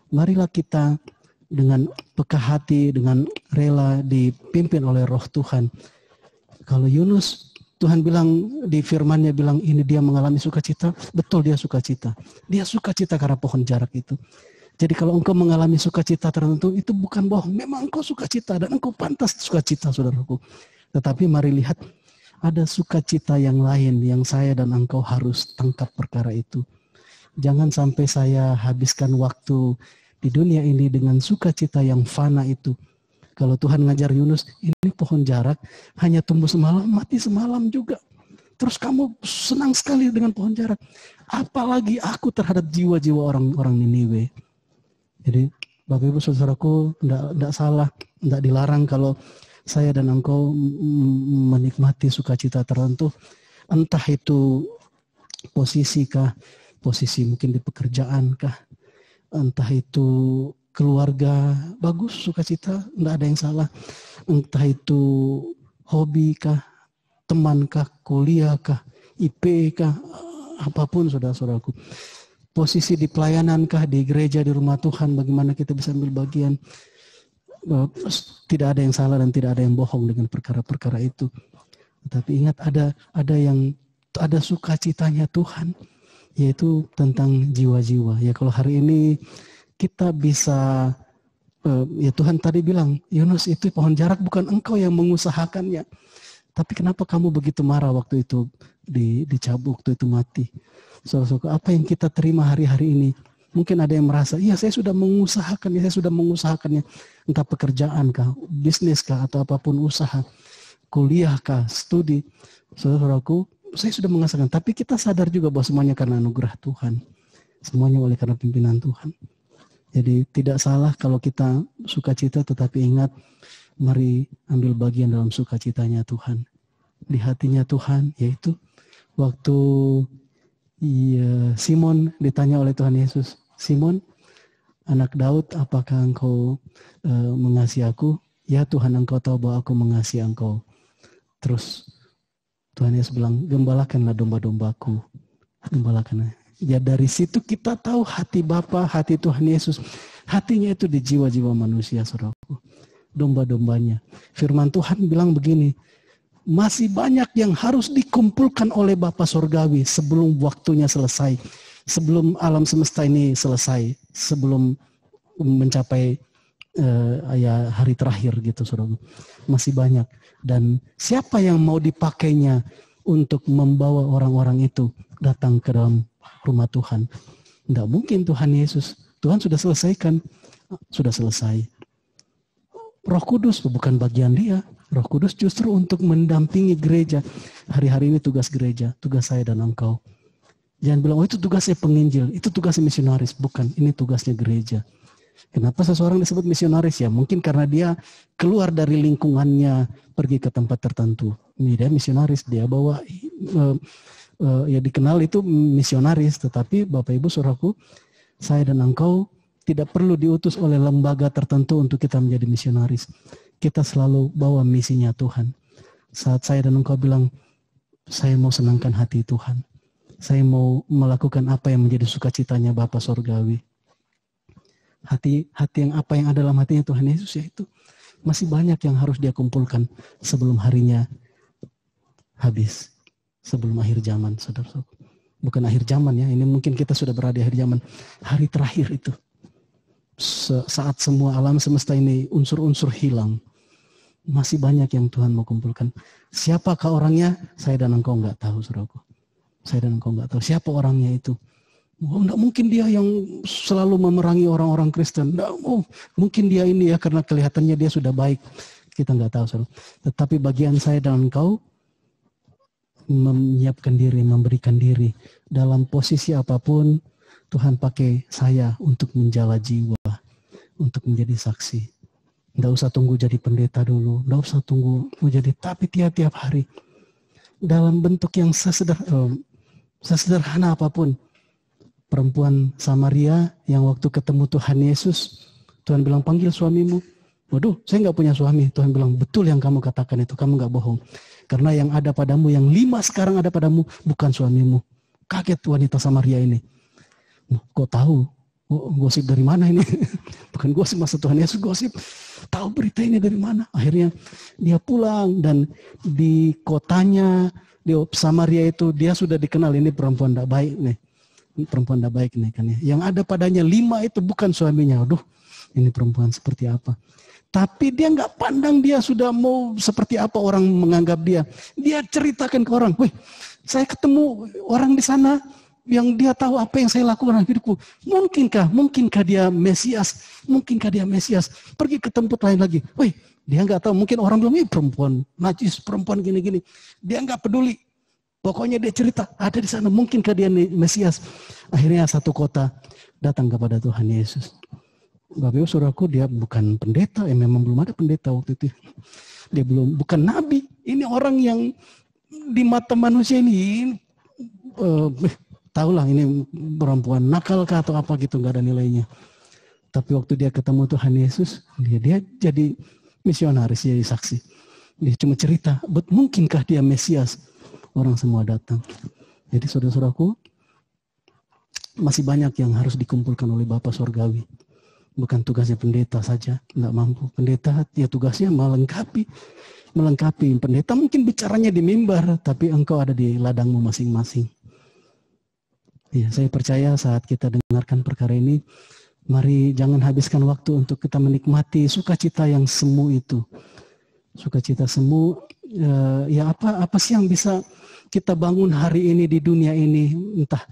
Marilah kita dengan peka hati, dengan rela dipimpin oleh Roh Tuhan. Kalau Yunus, Tuhan bilang di firman-Nya bilang ini dia mengalami sukacita, betul dia sukacita. Dia sukacita karena pohon jarak itu. Jadi kalau engkau mengalami sukacita tertentu, itu bukan bohong. Memang engkau sukacita dan engkau pantas sukacita, saudaraku. Tetapi mari lihat, ada sukacita yang lain yang saya dan engkau harus tangkap perkara itu. Jangan sampai saya habiskan waktu di dunia ini dengan sukacita yang fana itu. Kalau Tuhan ngajar Yunus, ini pohon jarak hanya tumbuh semalam, mati semalam juga. Terus kamu senang sekali dengan pohon jarak. Apalagi aku terhadap jiwa-jiwa orang-orang Niniwe. Jadi Bapak Ibu saudaraku, tidak salah, tidak dilarang kalau saya dan engkau menikmati sukacita tertentu. Entah itu posisi kah, posisi mungkin di pekerjaan kah, entah itu keluarga, bagus sukacita, tidak ada yang salah. Entah itu hobi kah, teman kah, kuliah kah, IP kah, apapun saudara-saudaraku. Posisi di pelayanan kah, di gereja, di rumah Tuhan, bagaimana kita bisa ambil bagian. Tidak ada yang salah dan tidak ada yang bohong dengan perkara-perkara itu. Tapi ingat ada sukacitanya Tuhan, yaitu tentang jiwa-jiwa. Ya kalau hari ini kita bisa, ya Tuhan tadi bilang, Yunus itu pohon jarak bukan engkau yang mengusahakannya. Tapi kenapa kamu begitu marah waktu itu dicabut, waktu itu mati? Saudara-saudara, apa yang kita terima hari-hari ini? Mungkin ada yang merasa, iya saya sudah mengusahakannya. Entah pekerjaan kah, bisnis kah, atau apapun usaha, kuliah kah, studi. Saudara-saudaraku, saya sudah mengusahakan. Tapi kita sadar juga bahwa semuanya karena anugerah Tuhan. Semuanya oleh karena pimpinan Tuhan. Jadi tidak salah kalau kita sukacita, tetapi ingat, mari ambil bagian dalam sukacitanya Tuhan. Di hatinya Tuhan, yaitu waktu Iya, Simon ditanya oleh Tuhan Yesus, Simon, anak Daud, apakah engkau mengasihi aku? Ya Tuhan, engkau tahu bahwa aku mengasihi engkau. Terus Tuhan Yesus bilang, gembalakanlah domba-dombaku. Gembalakanlah. Ya dari situ kita tahu hati Bapa, hati Tuhan Yesus. Hatinya itu di jiwa-jiwa manusia, saudaraku. Domba-dombanya. Firman Tuhan bilang begini, masih banyak yang harus dikumpulkan oleh Bapa Sorgawi sebelum waktunya selesai. Sebelum alam semesta ini selesai. Sebelum mencapai hari terakhir gitu, saudara. Masih banyak. Dan siapa yang mau dipakainya untuk membawa orang-orang itu datang ke dalam rumah Tuhan? Tidak mungkin Tuhan Yesus. Tuhan sudah selesaikan. Sudah selesai. Roh Kudus bukan bagian dia. Roh Kudus justru untuk mendampingi gereja. Hari-hari ini tugas gereja. Tugas saya dan engkau. Jangan bilang, oh itu tugasnya penginjil. Itu tugasnya misionaris. Bukan, ini tugasnya gereja. Kenapa seseorang disebut misionaris? Ya mungkin karena dia keluar dari lingkungannya, pergi ke tempat tertentu. Ini dia misionaris, dia bawa ya dikenal itu misionaris. Tetapi Bapak Ibu Saudaraku, saya dan engkau tidak perlu diutus oleh lembaga tertentu untuk kita menjadi misionaris. Kita selalu bawa misinya Tuhan. Saat saya dan engkau bilang, saya mau senangkan hati Tuhan. Saya mau melakukan apa yang menjadi sukacitanya Bapa Sorgawi. Hati yang apa yang ada dalam hatinya Tuhan Yesus, yaitu masih banyak yang harus dia kumpulkan sebelum harinya habis, sebelum akhir zaman, saudara. Bukan akhir zaman ya, ini mungkin kita sudah berada di akhir zaman. Hari terakhir itu, saat semua alam semesta ini unsur-unsur hilang, masih banyak yang Tuhan mau kumpulkan. Siapakah orangnya? Saya dan engkau nggak tahu, saudaraku. Saya dan engkau nggak tahu siapa orangnya itu. Oh, enggak mungkin dia yang selalu memerangi orang-orang Kristen. Mungkin dia ini ya karena kelihatannya dia sudah baik. Kita nggak tahu. Saudara. Tetapi bagian saya dan engkau menyiapkan diri, memberikan diri. Dalam posisi apapun, Tuhan pakai saya untuk menjala jiwa. Untuk menjadi saksi. Nggak usah tunggu jadi pendeta dulu. Nggak usah tunggu menjadi, tapi tiap-tiap hari. Dalam bentuk yang sesederhana apapun. Perempuan Samaria yang waktu ketemu Tuhan Yesus, Tuhan bilang panggil suamimu. Waduh, saya nggak punya suami. Tuhan bilang betul yang kamu katakan itu, kamu nggak bohong. Karena yang ada padamu, yang 5 sekarang ada padamu, bukan suamimu. Kaget wanita Samaria ini. Kok tahu? Gosip dari mana ini? Bukan gosip, masa Tuhan Yesus gosip. Tahu berita ini dari mana? Akhirnya dia pulang dan di kotanya, di Samaria itu dia sudah dikenal ini perempuan tidak baik nih. Perempuan tidak baik nih kan ya. Yang ada padanya 5 itu bukan suaminya. Aduh, ini perempuan seperti apa. Tapi dia nggak pandang dia sudah mau seperti apa orang menganggap dia. Dia ceritakan ke orang, wih, saya ketemu orang di sana yang dia tahu apa yang saya lakukan dalam hidupku. Mungkinkah dia Mesias? Mungkinkah dia Mesias? Pergi ke tempat lain lagi. Wih, dia nggak tahu. Mungkin orang bilang, ini perempuan najis, perempuan gini-gini. Dia nggak peduli. Pokoknya dia cerita, ada di sana, mungkinkah dia Mesias? Akhirnya satu kota datang kepada Tuhan Yesus. Bapak Ibu Saudaraku, dia bukan pendeta, memang belum ada pendeta waktu itu. Dia bukan nabi. Ini orang yang di mata manusia ini, tahulah ini perempuan nakal kah atau apa gitu, nggak ada nilainya. Tapi waktu dia ketemu Tuhan Yesus, dia jadi misionaris, jadi saksi. Dia cuma cerita, mungkinkah dia Mesias? Orang semua datang. Jadi saudara-saudaraku, masih banyak yang harus dikumpulkan oleh Bapa Sorgawi. Bukan tugasnya pendeta saja, nggak mampu. Pendeta ya tugasnya melengkapi. Pendeta mungkin bicaranya di mimbar, tapi engkau ada di ladangmu masing-masing. Ya, saya percaya saat kita dengarkan perkara ini, mari jangan habiskan waktu untuk kita menikmati sukacita yang semu itu. Sukacita semu, ya apa sih yang bisa kita bangun hari ini di dunia ini, entah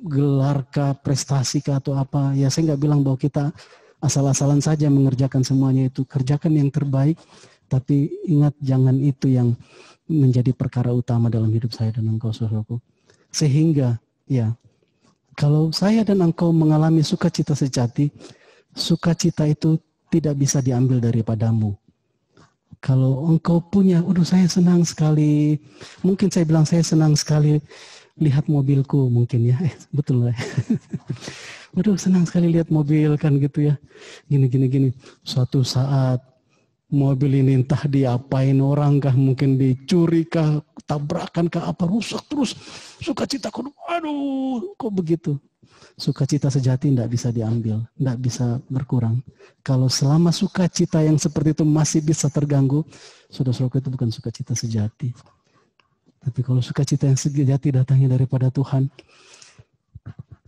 gelarkah, prestasikah atau apa. Ya saya nggak bilang bahwa kita asal-asalan saja mengerjakan semuanya itu. Kerjakan yang terbaik, tapi ingat jangan itu yang menjadi perkara utama dalam hidup saya dan engkau, saudaraku. Sehingga ya, kalau saya dan engkau mengalami sukacita sejati, sukacita itu tidak bisa diambil daripadamu. Kalau engkau punya, saya senang sekali. Mungkin saya bilang saya senang sekali lihat mobilku mungkin ya. Betul lah. Waduh, senang sekali lihat mobil kan gitu ya. Gini. Suatu saat mobil ini entah diapain orang kah, mungkin dicuri kah, tabrakan kah, apa rusak terus. Sukacita, aduh kok begitu. Sukacita sejati tidak bisa diambil, tidak bisa berkurang. Kalau selama sukacita yang seperti itu masih bisa terganggu, saudara-saudara, itu bukan sukacita sejati. Tapi kalau sukacita yang sejati datangnya daripada Tuhan,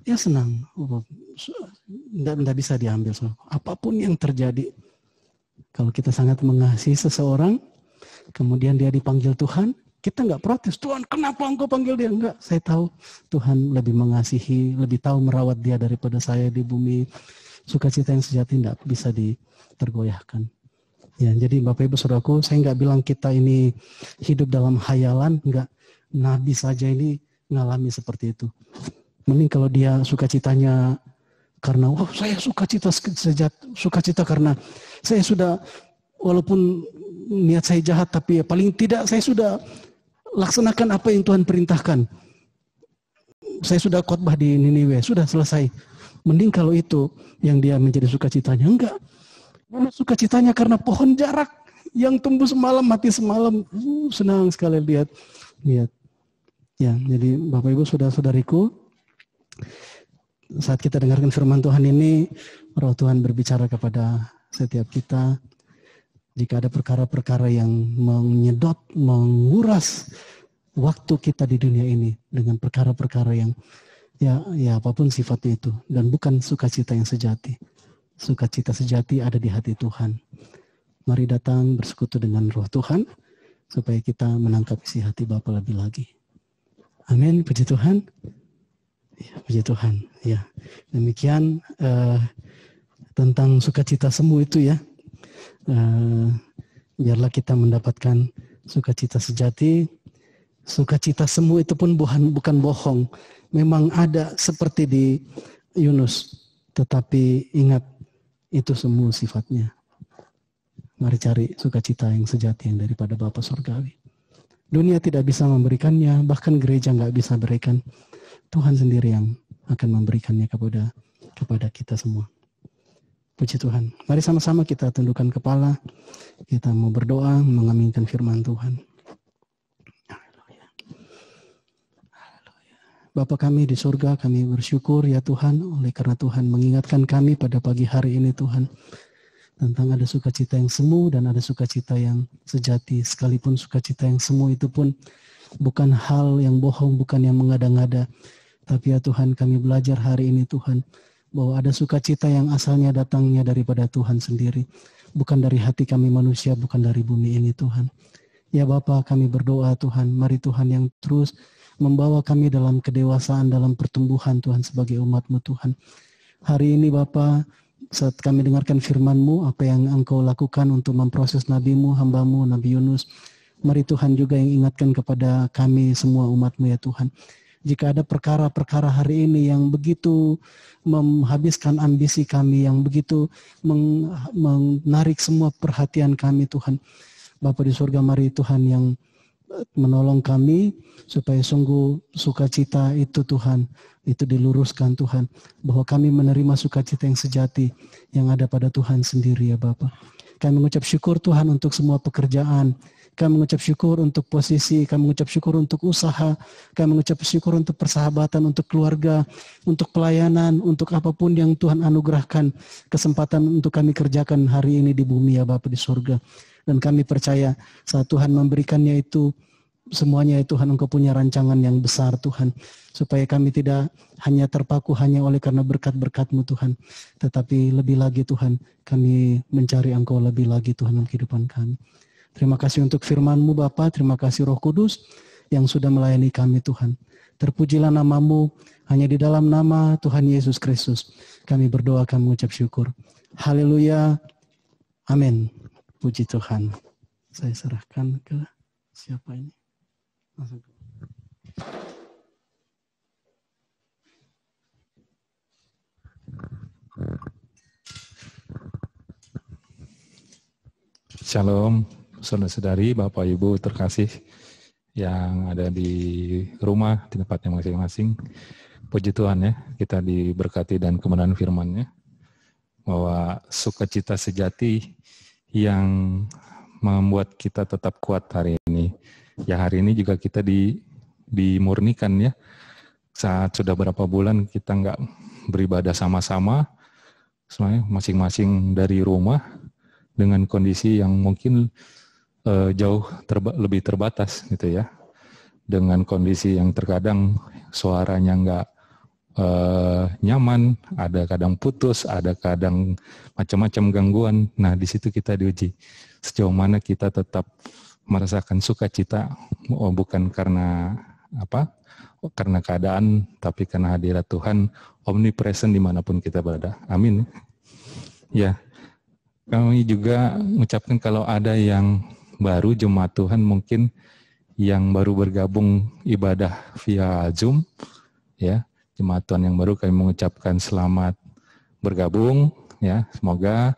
ya senang. Tidak bisa diambil. Apapun yang terjadi, kalau kita sangat mengasihi seseorang, kemudian dia dipanggil Tuhan, kita nggak protes, Tuhan kenapa engkau panggil dia? Enggak, saya tahu Tuhan lebih mengasihi, lebih tahu merawat dia daripada saya di bumi. Sukacita yang sejati tidak bisa ditergoyahkan. Ya, jadi Bapak Ibu Saudaraku, saya nggak bilang kita ini hidup dalam hayalan, enggak. Nabi saja ini ngalami seperti itu. Mending kalau dia sukacitanya karena, saya sukacita karena saya sudah, walaupun niat saya jahat, tapi ya paling tidak saya sudah laksanakan apa yang Tuhan perintahkan. Saya sudah khotbah di Niniwe, sudah selesai. Mending kalau itu yang dia menjadi sukacitanya. Enggak. Sukacitanya karena pohon jarak yang tumbuh semalam, mati semalam. Senang sekali lihat. Ya, jadi Bapak Ibu, saudara-saudariku, saat kita dengarkan firman Tuhan ini, Roh Tuhan berbicara kepada setiap kita. Jika ada perkara-perkara yang menyedot, menguras waktu kita di dunia ini dengan perkara-perkara yang ya apapun sifatnya itu, dan bukan sukacita yang sejati. Sukacita sejati ada di hati Tuhan. Mari datang bersekutu dengan Roh Tuhan supaya kita menangkap isi hati Bapa lebih lagi. Amin. Puji Tuhan. Ya, puji Tuhan. Ya, demikian tentang sukacita semu itu ya. Biarlah kita mendapatkan sukacita sejati. Sukacita semu itu pun bukan bohong. Memang ada seperti di Yunus. Tetapi ingat, itu semu sifatnya. Mari cari sukacita yang sejati yang daripada Bapa Surgawi. Dunia tidak bisa memberikannya, bahkan gereja nggak bisa berikan. Tuhan sendiri yang akan memberikannya kepada kita semua. Puji Tuhan. Mari sama-sama kita tundukkan kepala. Kita mau berdoa, mengaminkan firman Tuhan. Bapa kami di surga, kami bersyukur ya Tuhan, oleh karena Tuhan mengingatkan kami pada pagi hari ini Tuhan, tentang ada sukacita yang semu dan ada sukacita yang sejati. Sekalipun sukacita yang semu itu pun bukan hal yang bohong, bukan yang mengada-ngada. Tapi ya Tuhan, kami belajar hari ini Tuhan, bahwa ada sukacita yang asalnya datangnya daripada Tuhan sendiri. Bukan dari hati kami manusia, bukan dari bumi ini Tuhan. Ya Bapa, kami berdoa Tuhan, mari Tuhan yang terus membawa kami dalam kedewasaan, dalam pertumbuhan Tuhan sebagai umat-Mu Tuhan. Hari ini Bapa, saat kami dengarkan firman-Mu, apa yang Engkau lakukan untuk memproses Nabi-Mu, hamba-Mu, Nabi Yunus. Mari Tuhan juga yang ingatkan kepada kami semua umat-Mu ya Tuhan. Jika ada perkara-perkara hari ini yang begitu menghabiskan ambisi kami, yang begitu menarik semua perhatian kami Tuhan. Bapa di surga, mari Tuhan yang menolong kami supaya sungguh sukacita itu Tuhan, itu diluruskan Tuhan, bahwa kami menerima sukacita yang sejati yang ada pada Tuhan sendiri ya Bapa. Kami mengucap syukur Tuhan untuk semua pekerjaan, kami mengucap syukur untuk posisi, kami mengucap syukur untuk usaha, kami mengucap syukur untuk persahabatan, untuk keluarga, untuk pelayanan, untuk apapun yang Tuhan anugerahkan kesempatan untuk kami kerjakan hari ini di bumi ya Bapa di surga. Dan kami percaya saat Tuhan memberikannya itu, semuanya ya Tuhan, Engkau punya rancangan yang besar Tuhan. Supaya kami tidak hanya terpaku hanya oleh karena berkat-berkat-Mu Tuhan. Tetapi lebih lagi Tuhan, kami mencari Engkau lebih lagi Tuhan dalam kehidupan kami. Terima kasih untuk firman-Mu Bapa, terima kasih Roh Kudus yang sudah melayani kami Tuhan. Terpujilah nama-Mu, hanya di dalam nama Tuhan Yesus Kristus. Kami berdoa, kami mengucap syukur. Haleluya. Amin. Puji Tuhan. Saya serahkan ke siapa ini? Shalom, saudara-saudari, Bapak Ibu terkasih yang ada di rumah, di tempatnya masing-masing. Puji Tuhan ya, kita diberkati dan kebenaran firman-Nya, bahwa sukacita sejati yang membuat kita tetap kuat hari ini. Ya hari ini juga kita dimurnikan ya, saat sudah berapa bulan kita nggak beribadah sama-sama, semuanya masing-masing dari rumah, dengan kondisi yang mungkin jauh lebih terbatas gitu ya, dengan kondisi yang terkadang suaranya nggak nyaman, ada kadang putus, ada kadang macam-macam gangguan. Nah di situ kita diuji sejauh mana kita tetap merasakan sukacita, bukan karena karena keadaan, tapi karena hadirat Tuhan omnipresent dimanapun kita berada. Amin. Ya, kami juga mengucapkan kalau ada yang baru jemaat Tuhan mungkin yang baru bergabung ibadah via Zoom, ya jemaat Tuhan yang baru, kami mengucapkan selamat bergabung, ya semoga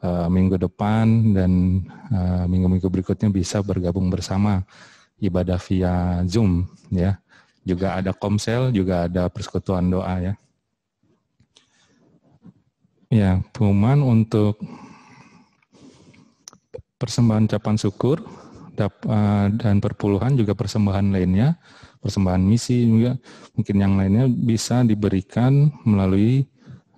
minggu depan dan minggu-minggu berikutnya bisa bergabung bersama ibadah via Zoom, ya juga ada komsel, juga ada persekutuan doa ya. Ya pengumuman untuk persembahan ucapan syukur dan perpuluhan, juga persembahan lainnya, persembahan misi juga mungkin yang lainnya bisa diberikan melalui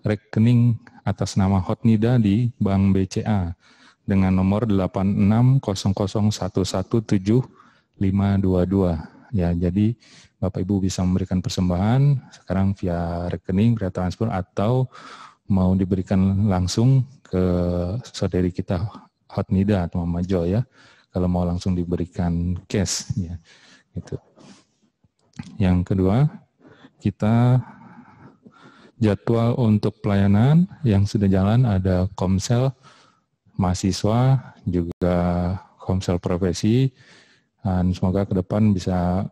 rekening atas nama Hotnida di Bank BCA dengan nomor 8600117522. Ya, jadi Bapak Ibu bisa memberikan persembahan sekarang via rekening, via transfer, atau mau diberikan langsung ke saudari kita Hotnida atau Mama Jo ya, kalau mau langsung diberikan cash ya, gitu. Yang kedua, kita jadwal untuk pelayanan yang sudah jalan ada komsel mahasiswa, juga komsel profesi, dan semoga ke depan bisa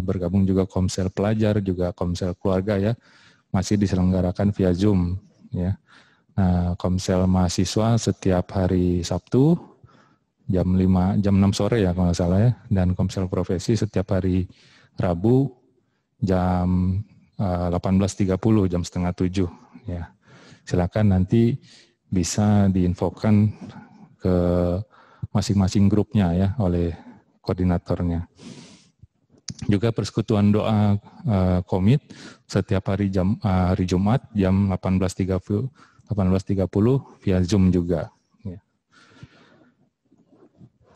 bergabung juga komsel pelajar, juga komsel keluarga ya, masih diselenggarakan via Zoom ya. Nah, komsel mahasiswa setiap hari Sabtu jam 6 sore ya kalau nggak salah ya, dan komsel profesi setiap hari Rabu jam 18.30 jam setengah 7 ya. Silakan nanti bisa diinfokan ke masing-masing grupnya ya oleh koordinatornya. Juga persekutuan doa komit setiap hari hari Jumat jam 18.30 via Zoom juga. Ya.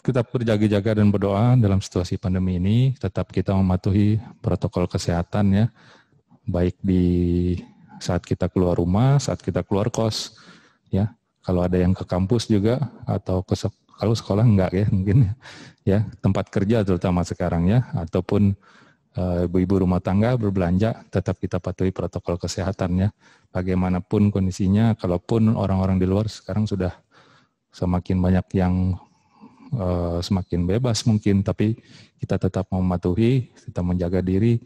Tetap berjaga-jaga dan berdoa dalam situasi pandemi ini. Tetap kita mematuhi protokol kesehatan ya, baik di saat kita keluar rumah, saat kita keluar kos, ya. Kalau ada yang ke kampus juga atau kalau sekolah enggak ya mungkin ya, tempat kerja terutama sekarang ya, ataupun ibu-ibu rumah tangga berbelanja, tetap kita patuhi protokol kesehatan ya. Bagaimanapun kondisinya, kalaupun orang-orang di luar sekarang sudah semakin banyak yang semakin bebas mungkin, tapi kita tetap mematuhi, kita menjaga diri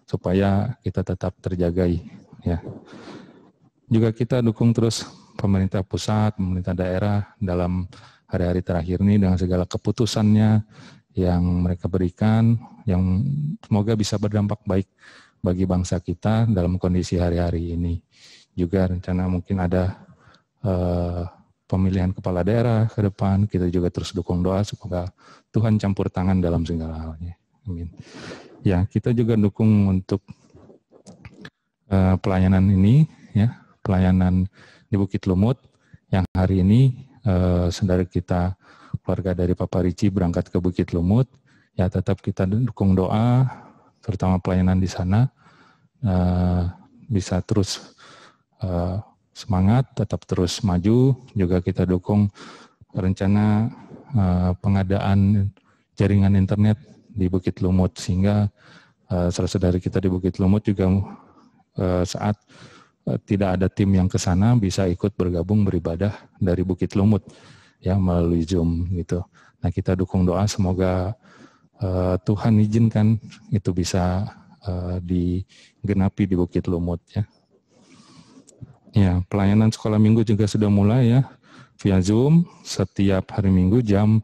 supaya kita tetap terjagai ya. Juga kita dukung terus pemerintah pusat, pemerintah daerah dalam hari-hari terakhir ini dengan segala keputusannya yang mereka berikan, yang semoga bisa berdampak baik bagi bangsa kita dalam kondisi hari-hari ini. Juga rencana mungkin ada pemilihan kepala daerah ke depan, kita juga terus dukung doa semoga Tuhan campur tangan dalam segala halnya. Amin. Ya, kita juga dukung untuk pelayanan ini, ya, pelayanan di Bukit Lumut yang hari ini saudara kita keluarga dari Papa Ricci berangkat ke Bukit Lumut, ya tetap kita dukung doa, terutama pelayanan di sana bisa terus semangat, tetap terus maju. Juga kita dukung rencana pengadaan jaringan internet di Bukit Lumut, sehingga saudara-saudari kita di Bukit Lumut juga saat tidak ada tim yang ke sana bisa ikut bergabung beribadah dari Bukit Lumut ya melalui Zoom gitu. Nah, kita dukung doa semoga Tuhan izinkan itu bisa digenapi di Bukit Lumut ya. Ya, pelayanan sekolah minggu juga sudah mulai ya via Zoom setiap hari Minggu jam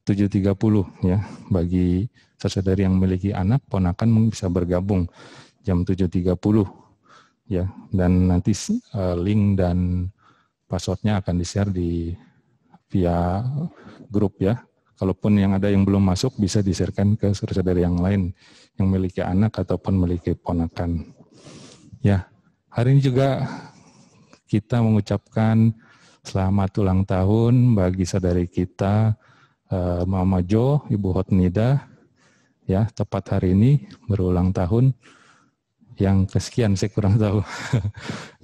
7.30 ya. Bagi saudari yang memiliki anak, ponakan bisa bergabung jam 7.30 ya. Dan nanti link dan passwordnya akan di-share via grup ya. Kalaupun yang ada yang belum masuk bisa di-sharekan ke saudara-saudari yang lain yang memiliki anak ataupun memiliki ponakan. Ya, hari ini juga kita mengucapkan selamat ulang tahun bagi saudari kita Mama Jo, Ibu Hotnida, ya tepat hari ini berulang tahun yang kesekian saya kurang tahu.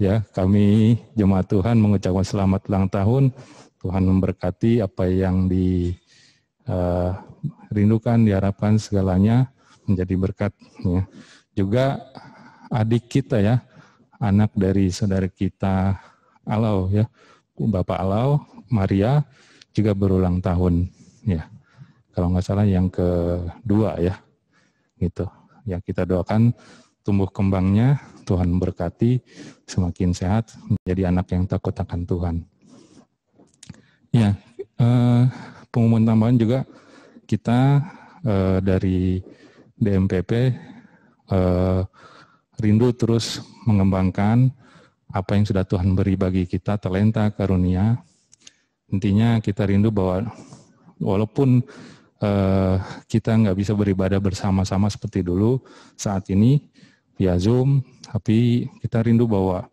Ya, kami jemaat Tuhan mengucapkan selamat ulang tahun. Tuhan memberkati apa yang dirindukan, diharapkan segalanya menjadi berkat. Ya. Juga adik kita ya, anak dari saudara kita Alau ya, Bapak Alau, Maria juga berulang tahun. Ya, kalau nggak salah yang kedua ya, gitu. Yang kita doakan tumbuh kembangnya, Tuhan berkati, semakin sehat, menjadi anak yang takut akan Tuhan. Ya, pengumuman tambahan juga kita dari DMPP rindu terus mengembangkan apa yang sudah Tuhan beri bagi kita, talenta, karunia. Intinya kita rindu bahwa walaupun kita nggak bisa beribadah bersama-sama seperti dulu saat ini via Zoom, tapi kita rindu bahwa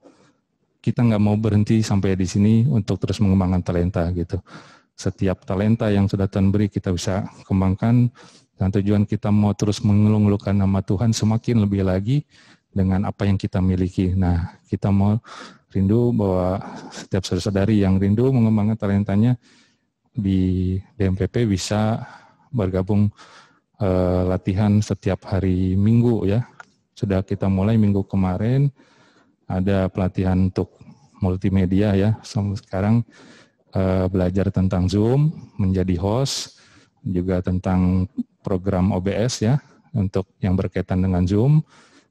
kita nggak mau berhenti sampai di sini untuk terus mengembangkan talenta gitu. Setiap talenta yang sudah Tuhan beri kita bisa kembangkan, dan tujuan kita mau terus mengelung-elungkan nama Tuhan semakin lebih lagi dengan apa yang kita miliki. Nah, kita mau rindu bahwa setiap saudari yang rindu mengembangkan talentanya di DMPP bisa bergabung latihan setiap hari Minggu ya. Sudah kita mulai minggu kemarin ada pelatihan untuk multimedia ya. Sekarang belajar tentang Zoom, menjadi host, juga tentang program OBS ya untuk yang berkaitan dengan Zoom.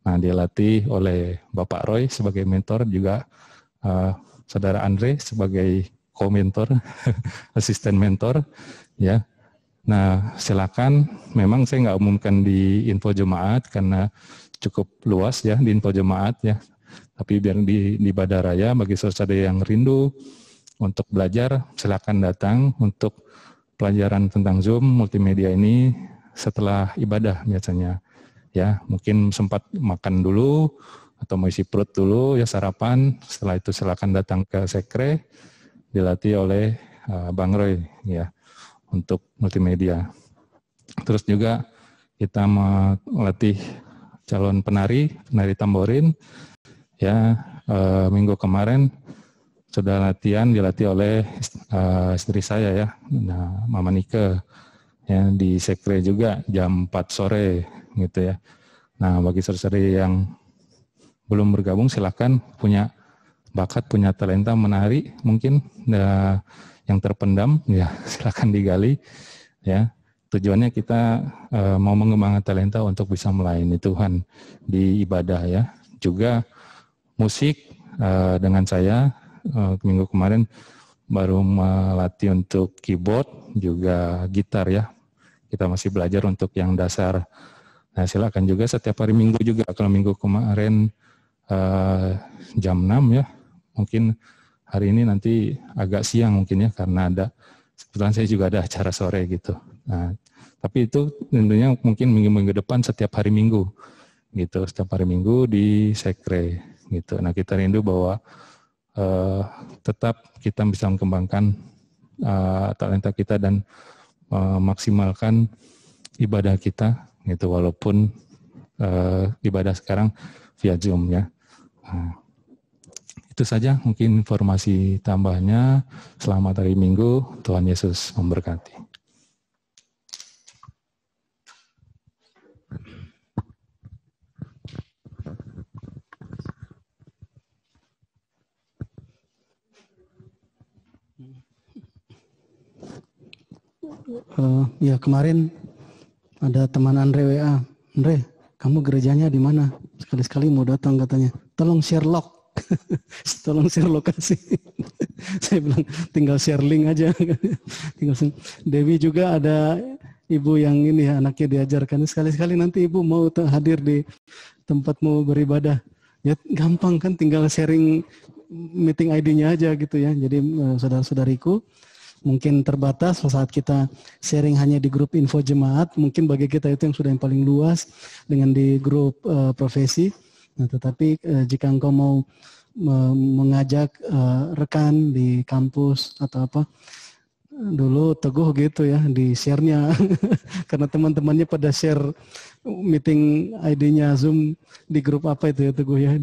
Nah, dilatih oleh Bapak Roy sebagai mentor, juga Saudara Andre sebagai co-mentor, asisten mentor, ya. Nah, silakan. Memang saya nggak umumkan di info jemaat karena cukup luas ya di info jemaat ya. Tapi biar di Badaraya bagi saudara yang rindu untuk belajar, silakan datang untuk pelajaran tentang Zoom multimedia ini setelah ibadah biasanya. Ya, mungkin sempat makan dulu atau mau isi perut dulu ya, sarapan. Setelah itu silakan datang ke sekre, dilatih oleh Bang Roy ya untuk multimedia. Terus juga kita melatih calon penari tamborin ya. Minggu kemarin sudah dilatih oleh istri saya ya, nah, Mama Nike ya, di sekre juga jam 4 sore gitu ya. Nah, bagi saudara yang belum bergabung silakan, punya bakat, punya talenta menari mungkin yang terpendam ya, silakan digali ya. Tujuannya kita mau mengembangkan talenta untuk bisa melayani Tuhan di ibadah ya. Juga musik dengan saya minggu kemarin baru melatih untuk keyboard juga gitar ya. Kita masih belajar untuk yang dasar. Nah, silakan juga setiap hari Minggu juga. Kalau minggu kemarin jam 6 ya, mungkin hari ini nanti agak siang mungkin ya, karena kebetulan saya juga ada acara sore gitu. Nah, tapi itu tentunya mungkin minggu-minggu depan setiap hari Minggu gitu, setiap hari Minggu di sekre gitu. Nah, kita rindu bahwa tetap kita bisa mengembangkan talenta kita dan maksimalkan ibadah kita gitu, walaupun ibadah sekarang via Zoom ya. Nah, itu saja mungkin informasi tambahnya. Selamat hari Minggu, Tuhan Yesus memberkati. Ya, kemarin ada teman Andre WA, Andre, kamu gerejanya di mana? Sekali-sekali mau datang katanya. Tolong share log, tolong share lokasi. Saya bilang tinggal share link aja. Dewi juga ada ibu yang ini ya, anaknya diajarkan sekali-sekali nanti ibu mau hadir di tempat mau beribadah. Ya gampang kan, tinggal sharing meeting ID-nya aja gitu ya. Jadi saudara-saudariku, mungkin terbatas saat kita sharing hanya di grup info jemaat, mungkin bagi kita itu yang sudah yang paling luas dengan di grup profesi. Nah, tetapi jika engkau mau mengajak rekan di kampus atau apa, dulu Teguh gitu ya di share-nya karena teman-temannya pada share meeting ID-nya Zoom di grup apa itu ya Teguh ya,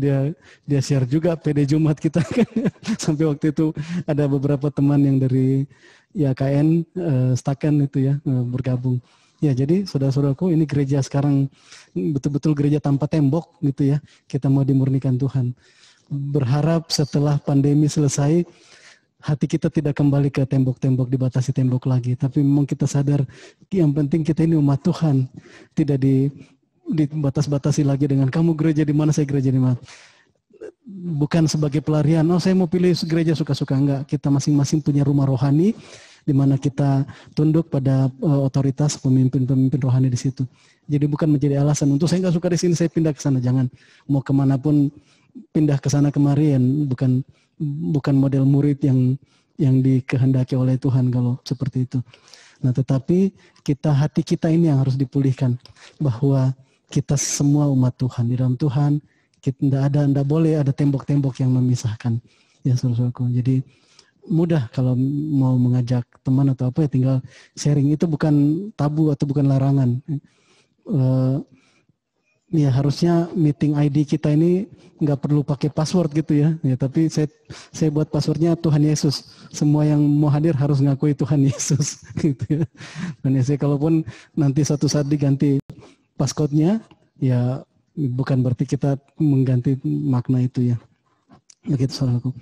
dia share juga PD Jumat kita kan. Sampai waktu itu ada beberapa teman yang dari KN Staken itu ya bergabung. Ya, jadi saudara-saudaraku, ini gereja sekarang betul-betul gereja tanpa tembok gitu ya. Kita mau dimurnikan Tuhan. Berharap setelah pandemi selesai, hati kita tidak kembali ke tembok-tembok, dibatasi tembok lagi. Tapi memang kita sadar yang penting kita ini umat Tuhan. Tidak dibatas-batasi lagi dengan kamu gereja di mana, saya gereja di mana. Bukan sebagai pelarian, saya mau pilih gereja suka-suka. Enggak, kita masing-masing punya rumah rohani di mana kita tunduk pada otoritas pemimpin-pemimpin rohani di situ. Jadi bukan menjadi alasan untuk saya nggak suka di sini, saya pindah ke sana. Jangan, mau kemanapun pindah ke sana kemarian, bukan model murid yang dikehendaki oleh Tuhan kalau seperti itu. Nah, tetapi hati kita ini yang harus dipulihkan, bahwa kita semua umat Tuhan di dalam Tuhan. Kita tidak boleh ada tembok-tembok yang memisahkan. Ya, saudaraku. Jadi mudah kalau mau mengajak teman atau apa ya, tinggal sharing. Itu bukan tabu atau bukan larangan. Ya harusnya meeting ID kita ini nggak perlu pakai password gitu ya. Ya, tapi saya buat passwordnya Tuhan Yesus. Semua yang mau hadir harus ngakui Tuhan Yesus gitu ya. Dan ya, kalaupun nanti satu saat diganti passcode-nya, ya bukan berarti kita mengganti makna itu ya. Begitu saudaraku.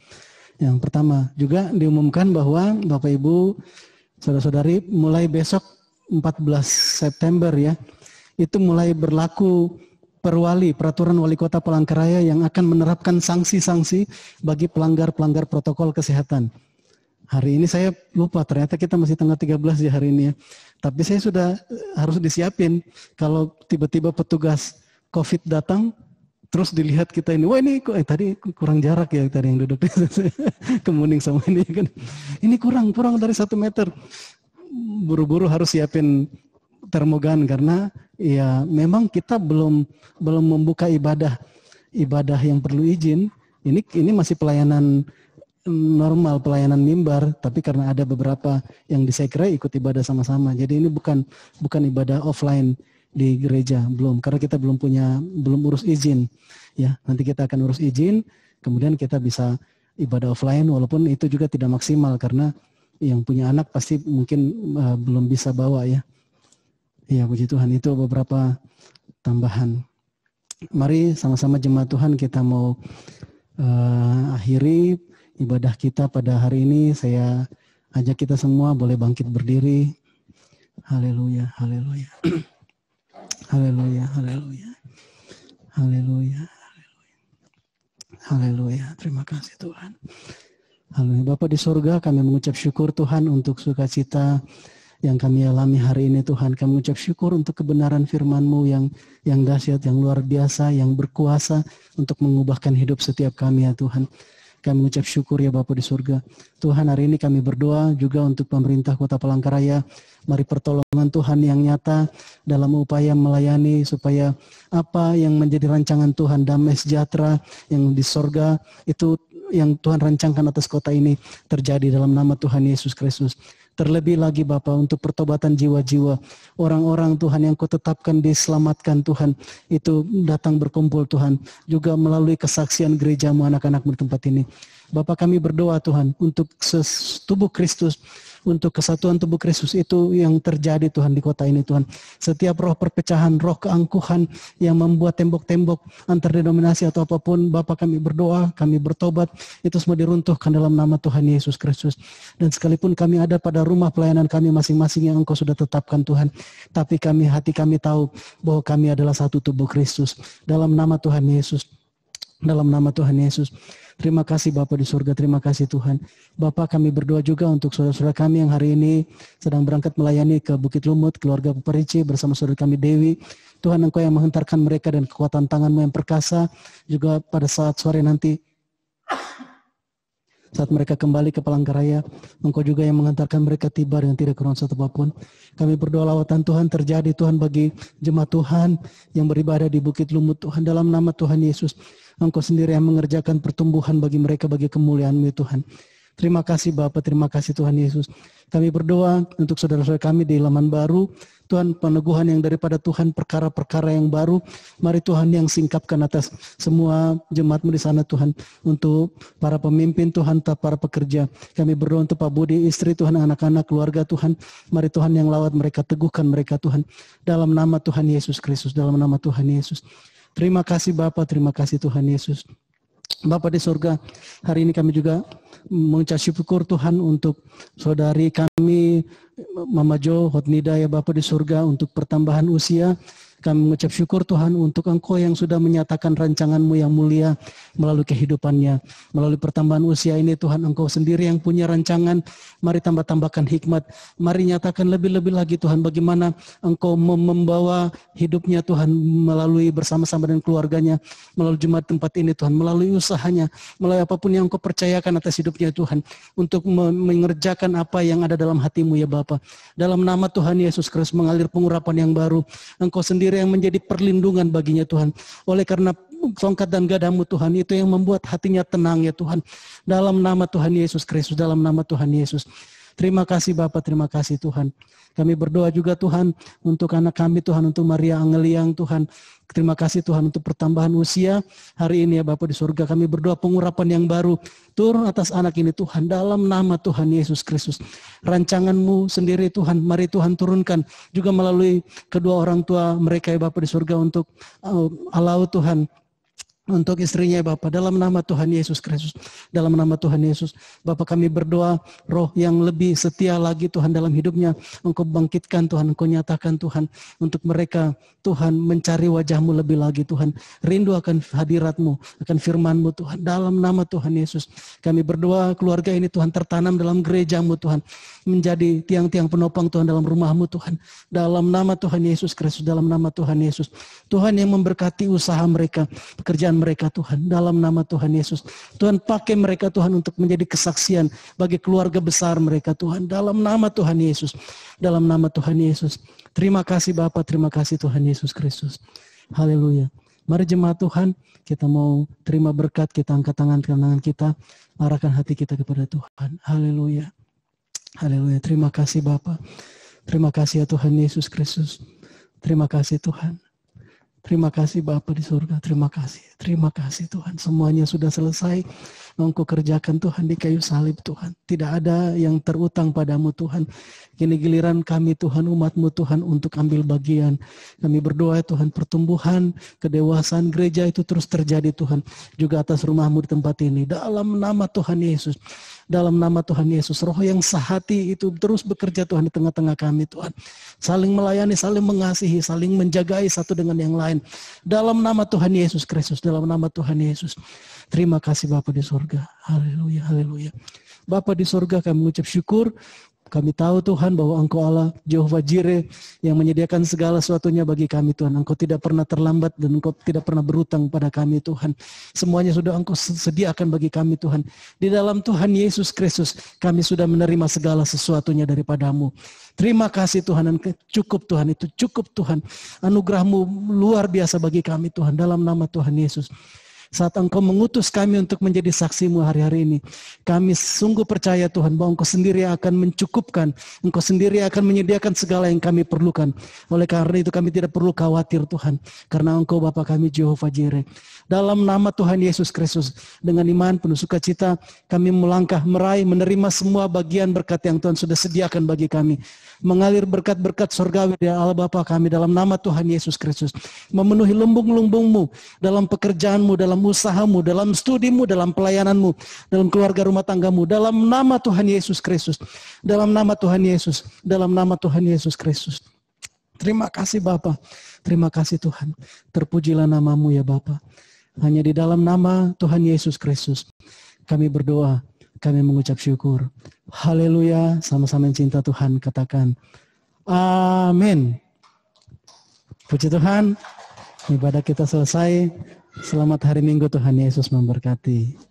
Yang pertama juga diumumkan bahwa Bapak Ibu, saudara-saudari, mulai besok 14 September ya, itu mulai berlaku peraturan wali kota Palangkaraya yang akan menerapkan sanksi-sanksi bagi pelanggar-pelanggar protokol kesehatan. Hari ini saya lupa, ternyata kita masih tanggal 13 ya hari ini ya. Tapi saya sudah harus disiapin kalau tiba-tiba petugas COVID datang, terus dilihat kita ini, wah ini tadi kurang jarak ya tadi yang duduk kemuning sama ini kan. Ini kurang dari 1 meter. Buru-buru harus siapin termogan karena ya memang kita belum membuka ibadah yang perlu izin. Ini masih pelayanan normal, pelayanan mimbar, tapi karena ada beberapa yang disekre ikut ibadah sama-sama. Jadi ini bukan ibadah offline di gereja, belum, karena kita belum urus izin ya. Nanti kita akan urus izin, kemudian kita bisa ibadah offline, walaupun itu juga tidak maksimal karena yang punya anak pasti mungkin belum bisa bawa ya. Ya puji Tuhan, itu beberapa tambahan. Mari sama-sama jemaat Tuhan kita mau akhiri ibadah kita pada hari ini. Saya ajak kita semua boleh bangkit berdiri. Haleluya, haleluya. Haleluya, haleluya. Haleluya, haleluya. Haleluya, terima kasih Tuhan. Haleluya. Bapa di surga, kami mengucap syukur Tuhan untuk sukacita yang kami alami hari ini Tuhan. Kami mengucap syukur untuk kebenaran firman-Mu yang dahsyat, yang luar biasa, yang berkuasa untuk mengubahkan hidup setiap kami ya Tuhan. Kami mengucap syukur ya Bapa di surga. Tuhan, hari ini kami berdoa juga untuk pemerintah Kota Palangkaraya. Mari pertolongan Tuhan yang nyata dalam upaya melayani supaya apa yang menjadi rancangan Tuhan, damai sejahtera yang di sorga itu yang Tuhan rancangkan atas kota ini terjadi dalam nama Tuhan Yesus Kristus. Terlebih lagi Bapa untuk pertobatan jiwa-jiwa. Orang-orang Tuhan yang Kau tetapkan diselamatkan Tuhan. Itu datang berkumpul Tuhan. Juga melalui kesaksian gereja-Mu anak-anak-Mu di tempat ini. Bapa kami berdoa Tuhan untuk tubuh Kristus. Untuk kesatuan tubuh Kristus itu yang terjadi Tuhan di kota ini Tuhan. Setiap roh perpecahan, roh keangkuhan yang membuat tembok-tembok antar denominasi atau apapun, Bapa kami berdoa, kami bertobat, itu semua diruntuhkan dalam nama Tuhan Yesus Kristus. Dan sekalipun kami ada pada rumah pelayanan kami masing-masing yang Engkau sudah tetapkan Tuhan, tapi hati kami tahu bahwa kami adalah satu tubuh Kristus. Dalam nama Tuhan Yesus, Dalam nama Tuhan Yesus. Terima kasih Bapa di surga, terima kasih Tuhan. Bapa, kami berdoa juga untuk saudara-saudara kami yang hari ini sedang berangkat melayani ke Bukit Lumut, keluarga Peperici bersama saudara kami Dewi. Tuhan, Engkau yang menghentarkan mereka dan kekuatan tangan-Mu yang perkasa. Juga pada saat sore nanti, saat mereka kembali ke Palangkaraya, Engkau juga yang menghantarkan mereka tiba dengan tidak kurang satu apapun. Kami berdoa lawatan Tuhan terjadi Tuhan bagi jemaat Tuhan yang beribadah di Bukit Lumut Tuhan. Dalam nama Tuhan Yesus, Engkau sendiri yang mengerjakan pertumbuhan bagi mereka, bagi kemuliaan-Mu Tuhan. Terima kasih Bapa, terima kasih Tuhan Yesus. Kami berdoa untuk saudara-saudara kami di Laman Baru. Tuhan, peneguhan yang daripada Tuhan, perkara-perkara yang baru. Mari Tuhan yang singkapkan atas semua jemaat-Mu di sana Tuhan. Untuk para pemimpin Tuhan, para pekerja. Kami berdoa untuk Pak Budi, istri Tuhan, anak-anak, keluarga Tuhan. Mari Tuhan yang lawat mereka, teguhkan mereka Tuhan. Dalam nama Tuhan Yesus Kristus, dalam nama Tuhan Yesus. Terima kasih Bapa, terima kasih Tuhan Yesus. Bapa di surga, hari ini kami juga mengucap syukur Tuhan untuk saudari kami Mama Jo Hotnida ya Bapa di surga, untuk pertambahan usia. Kami mengucap syukur Tuhan untuk Engkau yang sudah menyatakan rancangan-Mu yang mulia melalui kehidupannya. Melalui pertambahan usia ini Tuhan, Engkau sendiri yang punya rancangan. Mari tambahkan hikmat. Mari nyatakan lebih-lebih lagi Tuhan bagaimana Engkau membawa hidupnya Tuhan melalui bersama-sama dengan keluarganya. Melalui jemaat tempat ini Tuhan. Melalui usahanya. Melalui apapun yang Engkau percayakan atas hidupnya Tuhan. Untuk mengerjakan apa yang ada dalam hati-Mu ya Bapa. Dalam nama Tuhan Yesus Kristus mengalir pengurapan yang baru. Engkau sendiri yang menjadi perlindungan baginya Tuhan. Oleh karena tongkat dan gadamu Tuhan, itu yang membuat hatinya tenang ya Tuhan. Dalam nama Tuhan Yesus Kristus, dalam nama Tuhan Yesus. Terima kasih Bapa, terima kasih Tuhan. Kami berdoa juga Tuhan untuk anak kami Tuhan, untuk Maria Angeliang Tuhan. Terima kasih Tuhan untuk pertambahan usia hari ini ya Bapa di surga. Kami berdoa pengurapan yang baru turun atas anak ini Tuhan. Dalam nama Tuhan Yesus Kristus. Rancangan-Mu sendiri Tuhan, mari Tuhan turunkan. Juga melalui kedua orang tua mereka ya Bapa di surga untuk alau Tuhan. Untuk istrinya Bapa, dalam nama Tuhan Yesus Kristus, dalam nama Tuhan Yesus, Bapa kami berdoa roh yang lebih setia lagi Tuhan dalam hidupnya, Engkau bangkitkan Tuhan, Engkau nyatakan Tuhan, untuk mereka Tuhan mencari wajah-Mu lebih lagi Tuhan, rindu akan hadirat-Mu, akan firman-Mu Tuhan, dalam nama Tuhan Yesus, kami berdoa keluarga ini Tuhan tertanam dalam gereja-Mu Tuhan, menjadi tiang-tiang penopang Tuhan dalam rumah-Mu Tuhan, dalam nama Tuhan Yesus Kristus, dalam nama Tuhan Yesus, Tuhan yang memberkati usaha mereka, pekerjaan mereka Tuhan, dalam nama Tuhan Yesus. Tuhan pakai mereka Tuhan untuk menjadi kesaksian bagi keluarga besar mereka Tuhan, dalam nama Tuhan Yesus, dalam nama Tuhan Yesus. Terima kasih Bapa, terima kasih Tuhan Yesus Kristus. Haleluya. Mari jemaat Tuhan, kita mau terima berkat, kita angkat tangan kita, arahkan hati kita kepada Tuhan. Haleluya. Haleluya. Terima kasih Bapa. Terima kasih ya Tuhan Yesus Kristus. Terima kasih Tuhan. Terima kasih Bapa di surga, terima kasih Tuhan. Semuanya sudah selesai, Engkau kerjakan Tuhan di kayu salib Tuhan. Tidak ada yang terutang padamu Tuhan. Kini giliran kami Tuhan, umat-Mu Tuhan untuk ambil bagian. Kami berdoa Tuhan, pertumbuhan, kedewasaan gereja itu terus terjadi Tuhan. Juga atas rumah-Mu di tempat ini. Dalam nama Tuhan Yesus. Dalam nama Tuhan Yesus, roh yang sehati itu terus bekerja Tuhan di tengah-tengah kami Tuhan. Saling melayani, saling mengasihi, saling menjagai satu dengan yang lain. Dalam nama Tuhan Yesus Kristus, dalam nama Tuhan Yesus. Terima kasih Bapa di surga. Haleluya, haleluya. Bapa di surga, kami mengucap syukur. Kami tahu Tuhan bahwa Engkau Allah Jehovah Jireh yang menyediakan segala sesuatunya bagi kami Tuhan. Engkau tidak pernah terlambat dan Engkau tidak pernah berhutang pada kami Tuhan. Semuanya sudah Engkau sediakan bagi kami Tuhan. Di dalam Tuhan Yesus Kristus kami sudah menerima segala sesuatunya daripada-Mu. Terima kasih Tuhan, dan cukup Tuhan, itu cukup Tuhan. Anugerah-Mu luar biasa bagi kami Tuhan, dalam nama Tuhan Yesus. Saat Engkau mengutus kami untuk menjadi saksi-Mu hari-hari ini, kami sungguh percaya Tuhan bahwa Engkau sendiri akan mencukupkan, Engkau sendiri akan menyediakan segala yang kami perlukan. Oleh karena itu kami tidak perlu khawatir Tuhan, karena Engkau Bapa kami Jehovah Jireh. Dalam nama Tuhan Yesus Kristus, dengan iman penuh sukacita kami melangkah meraih menerima semua bagian berkat yang Tuhan sudah sediakan bagi kami. Mengalir berkat-berkat surgawi dari Allah Bapa kami dalam nama Tuhan Yesus Kristus. Memenuhi lumbung-lumbung-Mu dalam pekerjaan-Mu, dalam usaha-Mu, dalam studi-Mu, dalam pelayanan-Mu, dalam keluarga rumah tangga-Mu, dalam nama Tuhan Yesus Kristus. Dalam nama Tuhan Yesus, dalam nama Tuhan Yesus Kristus. Terima kasih Bapa, terima kasih Tuhan. Terpujilah nama-Mu ya Bapa. Hanya di dalam nama Tuhan Yesus Kristus kami berdoa, kami mengucap syukur. Haleluya, sama-sama yang cinta Tuhan katakan amin. Puji Tuhan, ibadah kita selesai. Selamat hari Minggu, Tuhan Yesus memberkati.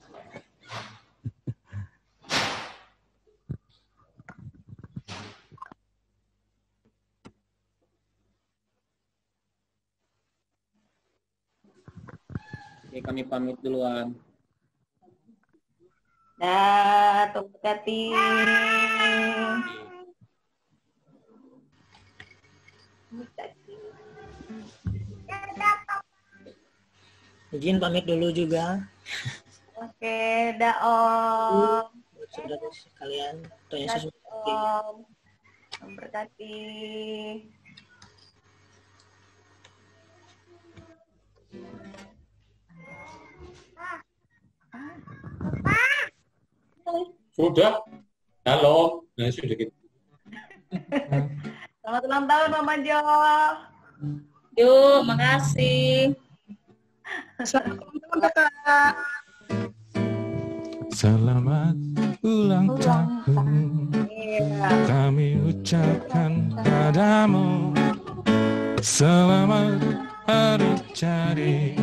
Oke, kami pamit duluan. Dah, Tuhan berkati. Izin pamit dulu juga. Oke, dah Om. Buat saudara sekalian, Tuhan Yesus memberkati. Om. Memberkati. Sudah? Halo. Nah, sudah gitu. Selamat ulang tahun Mama Jo. Yuk, makasih. Selamat ulang tahun Kakak. Selamat ulang tahun Iya. kami ucapkan padamu. Selamat hari jadi